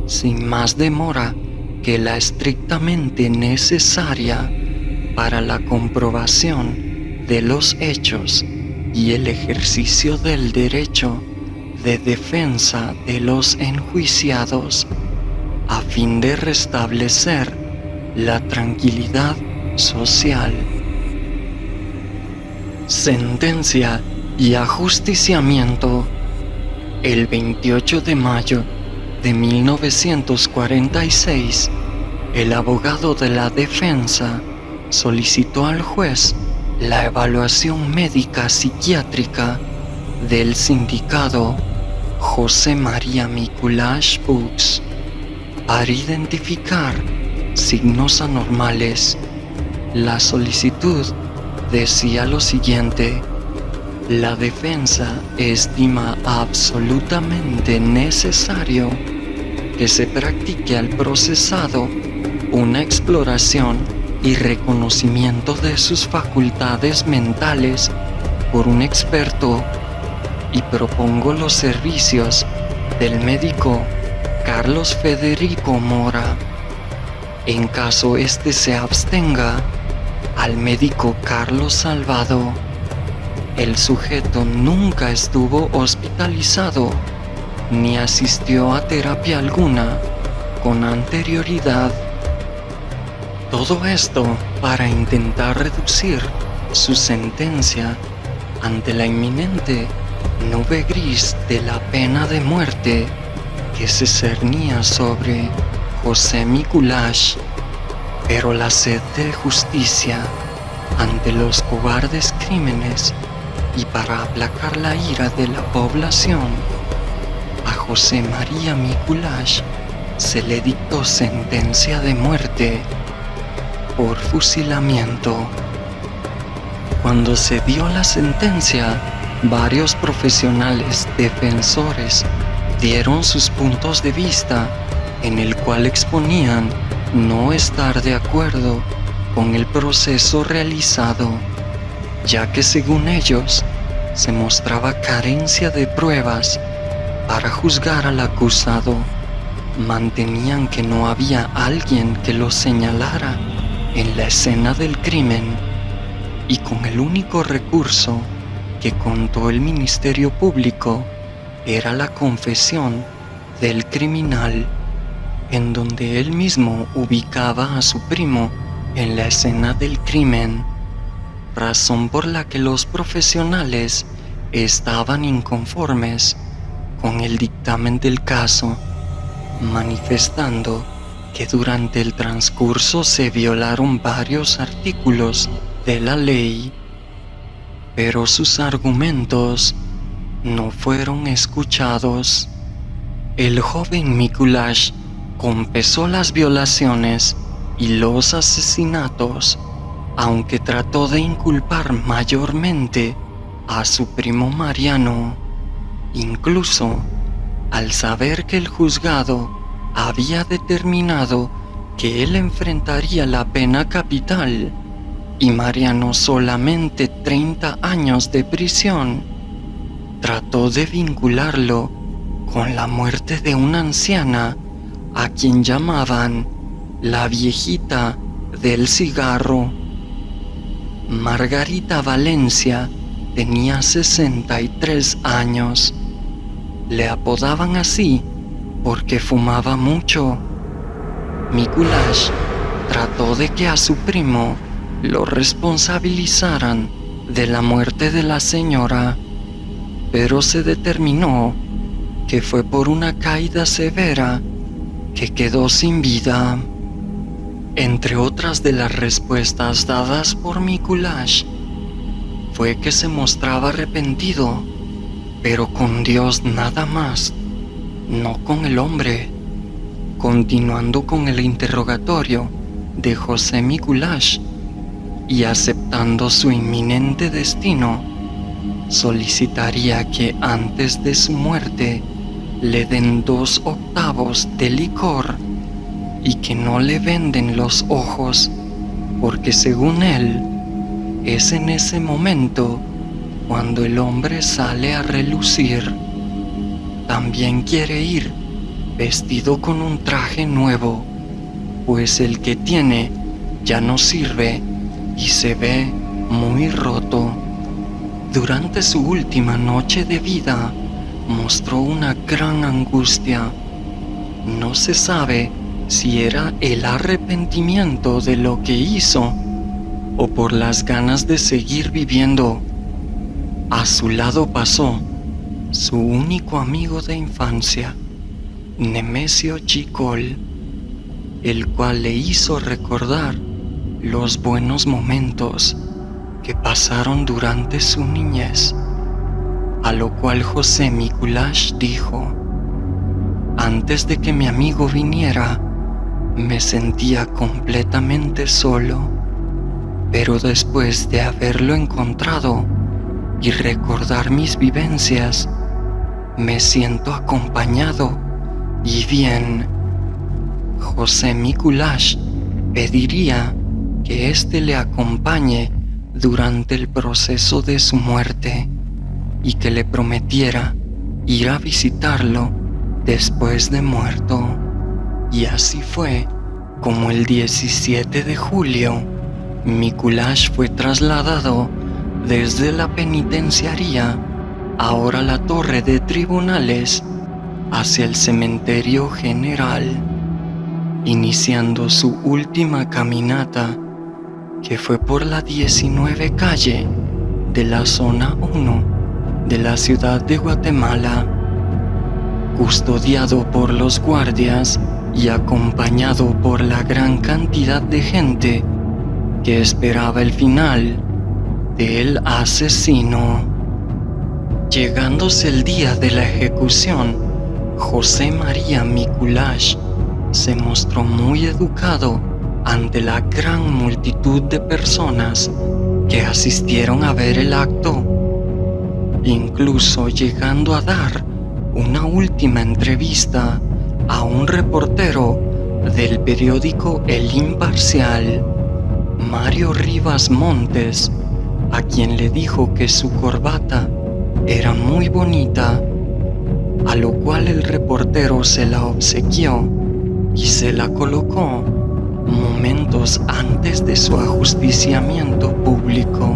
sin más demora que la estrictamente necesaria para la comprobación de los hechos y el ejercicio del derecho de defensa de los enjuiciados, a fin de restablecer la tranquilidad social. Sentencia y ajusticiamiento. El 28 de mayo de 1946, el abogado de la defensa solicitó al juez la evaluación médica psiquiátrica del sindicado José María Mikuláš Bux para identificar signos anormales. La solicitud decía lo siguiente: la defensa estima absolutamente necesario que se practique al procesado una exploración y reconocimiento de sus facultades mentales por un experto, y propongo los servicios del médico Carlos Federico Mora. En caso este se abstenga, al médico Carlos Salvado. El sujeto nunca estuvo hospitalizado ni asistió a terapia alguna con anterioridad. Todo esto para intentar reducir su sentencia ante la inminente nube gris de la pena de muerte que se cernía sobre José Mikuláš. Pero la sed de justicia ante los cobardes crímenes y para aplacar la ira de la población, a José María Mikuláš se le dictó sentencia de muerte por fusilamiento. Cuando se dio la sentencia, varios profesionales defensores dieron sus puntos de vista, en el cual exponían no estar de acuerdo con el proceso realizado, ya que según ellos se mostraba carencia de pruebas para juzgar al acusado. Mantenían que no había alguien que lo señalara en la escena del crimen, y con el único recurso que contó el Ministerio Público era la confesión del criminal, en donde él mismo ubicaba a su primo en la escena del crimen, razón por la que los profesionales estaban inconformes con el dictamen del caso, manifestando que durante el transcurso se violaron varios artículos de la ley, pero sus argumentos no fueron escuchados. El joven Mikuláš confesó las violaciones y los asesinatos, aunque trató de inculpar mayormente a su primo Mariano. Incluso, al saber que el juzgado había determinado que él enfrentaría la pena capital y Mariano solamente 30 años de prisión, trató de vincularlo con la muerte de una anciana a quien llamaban la viejita del cigarro. Margarita Valencia tenía 63 años. Le apodaban así porque fumaba mucho. Mikuláš trató de que a su primo lo responsabilizaran de la muerte de la señora, pero se determinó que fue por una caída severa que quedó sin vida. Entre otras de las respuestas dadas por Mikuláš, fue que se mostraba arrepentido, pero con Dios nada más, no con el hombre. Continuando con el interrogatorio de José Mikuláš y aceptando su inminente destino, solicitaría que antes de su muerte le den 2 octavos de licor y que no le venden los ojos, porque según él, es en ese momento cuando el hombre sale a relucir. También quiere ir vestido con un traje nuevo, pues el que tiene ya no sirve y se ve muy roto. Durante su última noche de vida, mostró una gran angustia. No se sabe si era el arrepentimiento de lo que hizo o por las ganas de seguir viviendo. A su lado pasó su único amigo de infancia, Nemesio Chikol, el cual le hizo recordar los buenos momentos que pasaron durante su niñez, a lo cual José Mikuláš dijo: antes de que mi amigo viniera, me sentía completamente solo, pero después de haberlo encontrado y recordar mis vivencias, me siento acompañado y bien. José Mikuláš pediría que éste le acompañe durante el proceso de su muerte y que le prometiera ir a visitarlo después de muerto. Y así fue como el 17 de julio, Mikuláš fue trasladado desde la penitenciaría, ahora la torre de tribunales, hacia el cementerio general, iniciando su última caminata, que fue por la 19 calle de la zona 1 de la ciudad de Guatemala, custodiado por los guardias y acompañado por la gran cantidad de gente que esperaba el final del asesino. Llegándose el día de la ejecución, José María Mikuláš se mostró muy educado ante la gran multitud de personas que asistieron a ver el acto, incluso llegando a dar una última entrevista a un reportero del periódico El Imparcial, Mario Rivas Montes, a quien le dijo que su corbata era muy bonita, a lo cual el reportero se la obsequió y se la colocó momentos antes de su ajusticiamiento público.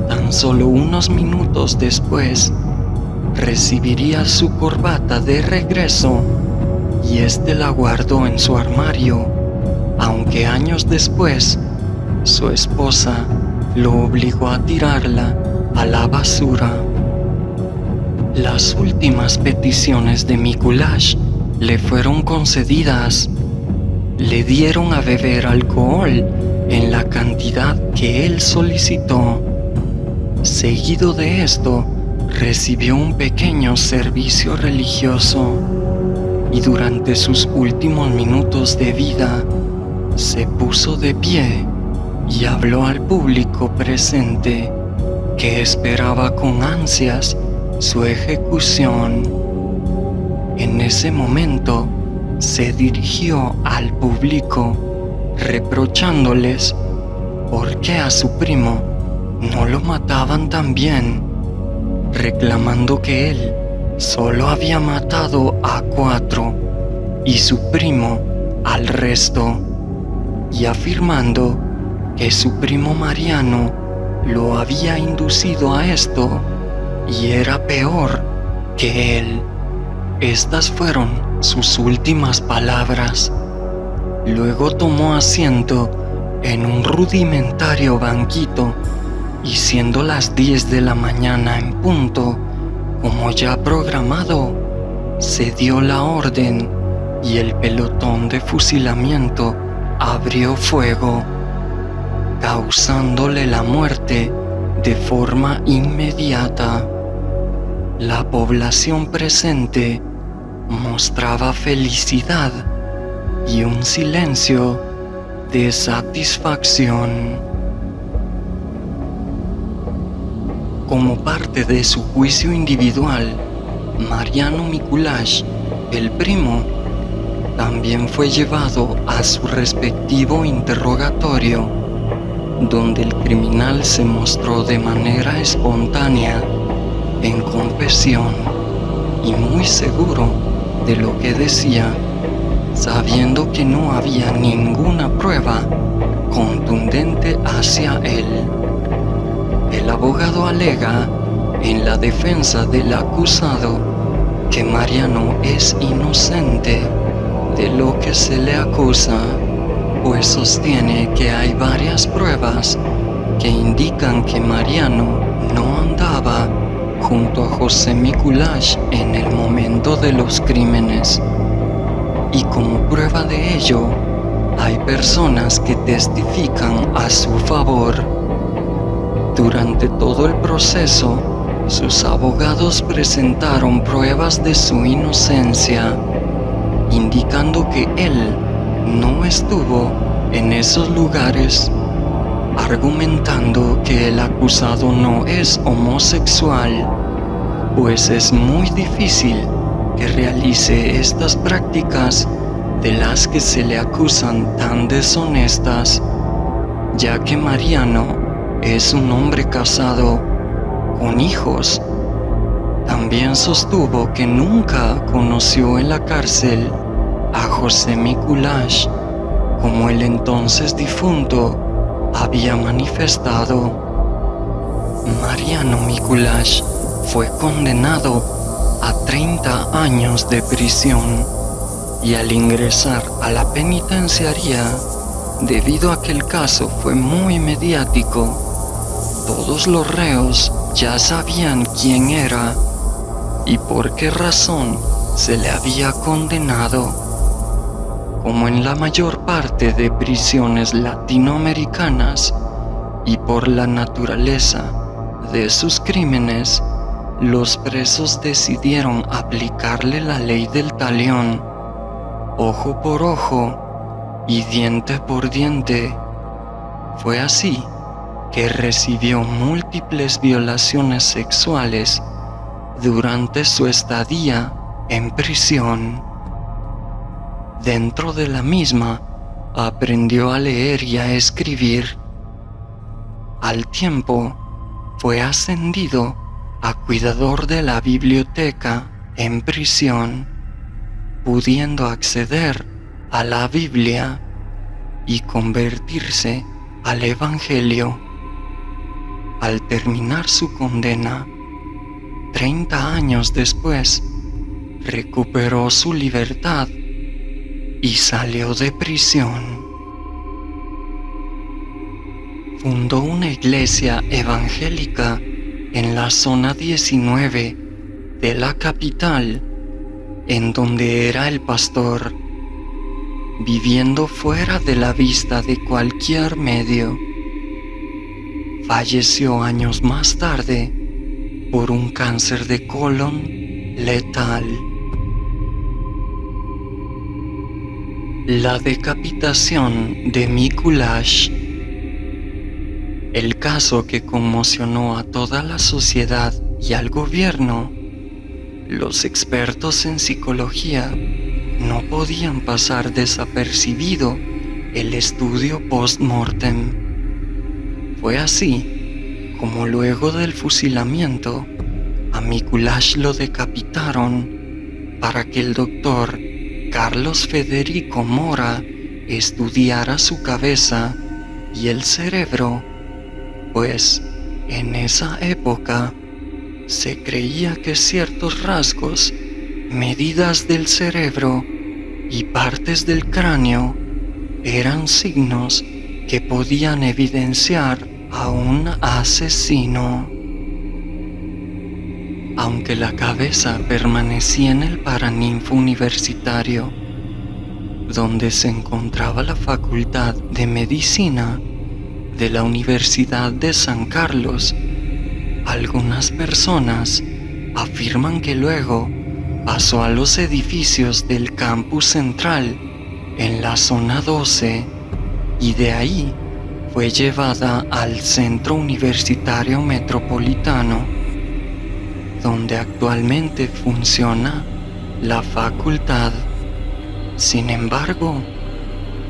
Tan solo unos minutos después, recibiría su corbata de regreso y este la guardó en su armario, aunque años después su esposa lo obligó a tirarla a la basura. Las últimas peticiones de Mikuláš le fueron concedidas. Le dieron a beber alcohol en la cantidad que él solicitó. Seguido de esto, recibió un pequeño servicio religioso y durante sus últimos minutos de vida se puso de pie y habló al público presente, que esperaba con ansias su ejecución. En ese momento se dirigió al público reprochándoles por qué a su primo no lo mataban también, reclamando que él solo había matado a 4 y su primo al resto, y afirmando que su primo Mariano lo había inducido a esto y era peor que él. Estas fueron sus últimas palabras. Luego tomó asiento en un rudimentario banquito, y siendo las 10 de la mañana en punto, como ya programado, se dio la orden y el pelotón de fusilamiento abrió fuego, causándole la muerte de forma inmediata. La población presente mostraba felicidad y un silencio de satisfacción. Como parte de su juicio individual, Mariano Mikuláš, el primo, también fue llevado a su respectivo interrogatorio, donde el criminal se mostró de manera espontánea en confesión y muy seguro de lo que decía, sabiendo que no había ninguna prueba contundente hacia él. El abogado alega en la defensa del acusado que Mariano es inocente de lo que se le acusa, pues sostiene que hay varias pruebas que indican que Mariano no andaba junto a José Mikuláš en el momento de los crímenes. Y como prueba de ello, hay personas que testifican a su favor. Durante todo el proceso, sus abogados presentaron pruebas de su inocencia, indicando que él no estuvo en esos lugares, argumentando que el acusado no es homosexual, pues es muy difícil que realice estas prácticas de las que se le acusan tan deshonestas, ya que Mariano es un hombre casado con hijos. También sostuvo que nunca conoció en la cárcel a José Mikuláš, como el entonces difunto había manifestado. Mariano Mikuláš fue condenado a 30 años de prisión y al ingresar a la penitenciaría, debido a que el caso fue muy mediático, todos los reos ya sabían quién era y por qué razón se le había condenado. Como en la mayor parte de prisiones latinoamericanas, y por la naturaleza de sus crímenes, los presos decidieron aplicarle la ley del talión, ojo por ojo y diente por diente. Fue así que recibió múltiples violaciones sexuales durante su estadía en prisión. Dentro de la misma, aprendió a leer y a escribir. Al tiempo, fue ascendido a cuidador de la biblioteca en prisión, pudiendo acceder a la Biblia y convertirse al Evangelio. Al terminar su condena, 30 años después, recuperó su libertad y salió de prisión. Fundó una iglesia evangélica en la zona 19 de la capital, en donde era el pastor, viviendo fuera de la vista de cualquier medio. Falleció años más tarde por un cáncer de colon letal. La decapitación de Mikuláš. El caso que conmocionó a toda la sociedad y al gobierno. Los expertos en psicología no podían pasar desapercibido el estudio post-mortem. Fue así como luego del fusilamiento, a Mikuláš lo decapitaron para que el doctor Carlos Federico Mora estudiara su cabeza y el cerebro, pues en esa época se creía que ciertos rasgos, medidas del cerebro y partes del cráneo eran signos que podían evidenciar a un asesino. Aunque la cabeza permanecía en el paraninfo universitario, donde se encontraba la Facultad de Medicina de la Universidad de San Carlos, algunas personas afirman que luego pasó a los edificios del campus central en la zona 12 y de ahí fue llevada al Centro Universitario Metropolitano, donde actualmente funciona la facultad. Sin embargo,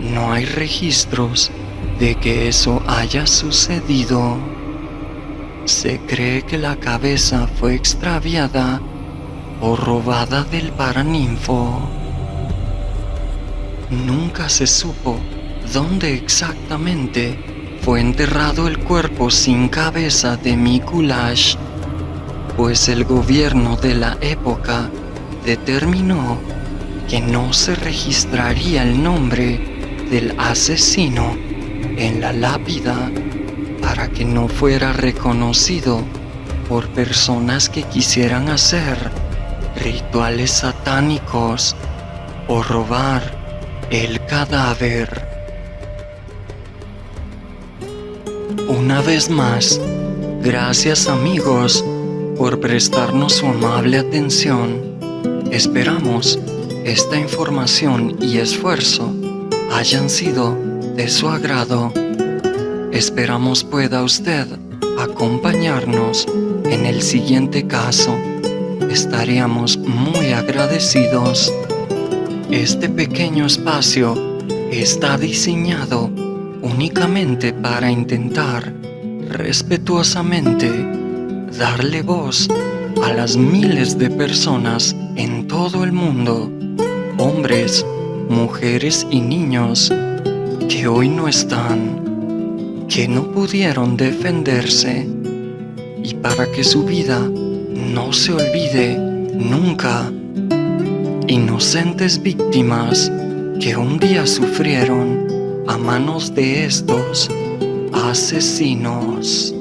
no hay registros de que eso haya sucedido. Se cree que la cabeza fue extraviada o robada del paraninfo. Nunca se supo dónde exactamente fue enterrado el cuerpo sin cabeza de Mikuláš, pues el gobierno de la época determinó que no se registraría el nombre del asesino en la lápida para que no fuera reconocido por personas que quisieran hacer rituales satánicos o robar el cadáver. Una vez más, gracias amigos por prestarnos su amable atención. Esperamos esta información y esfuerzo hayan sido de su agrado. Esperamos pueda usted acompañarnos en el siguiente caso. Estaríamos muy agradecidos. Este pequeño espacio está diseñado únicamente para intentar respetuosamente darle voz a las miles de personas en todo el mundo, hombres, mujeres y niños, que hoy no están, que no pudieron defenderse, y para que su vida no se olvide nunca. Inocentes víctimas que un día sufrieron a manos de estos asesinos.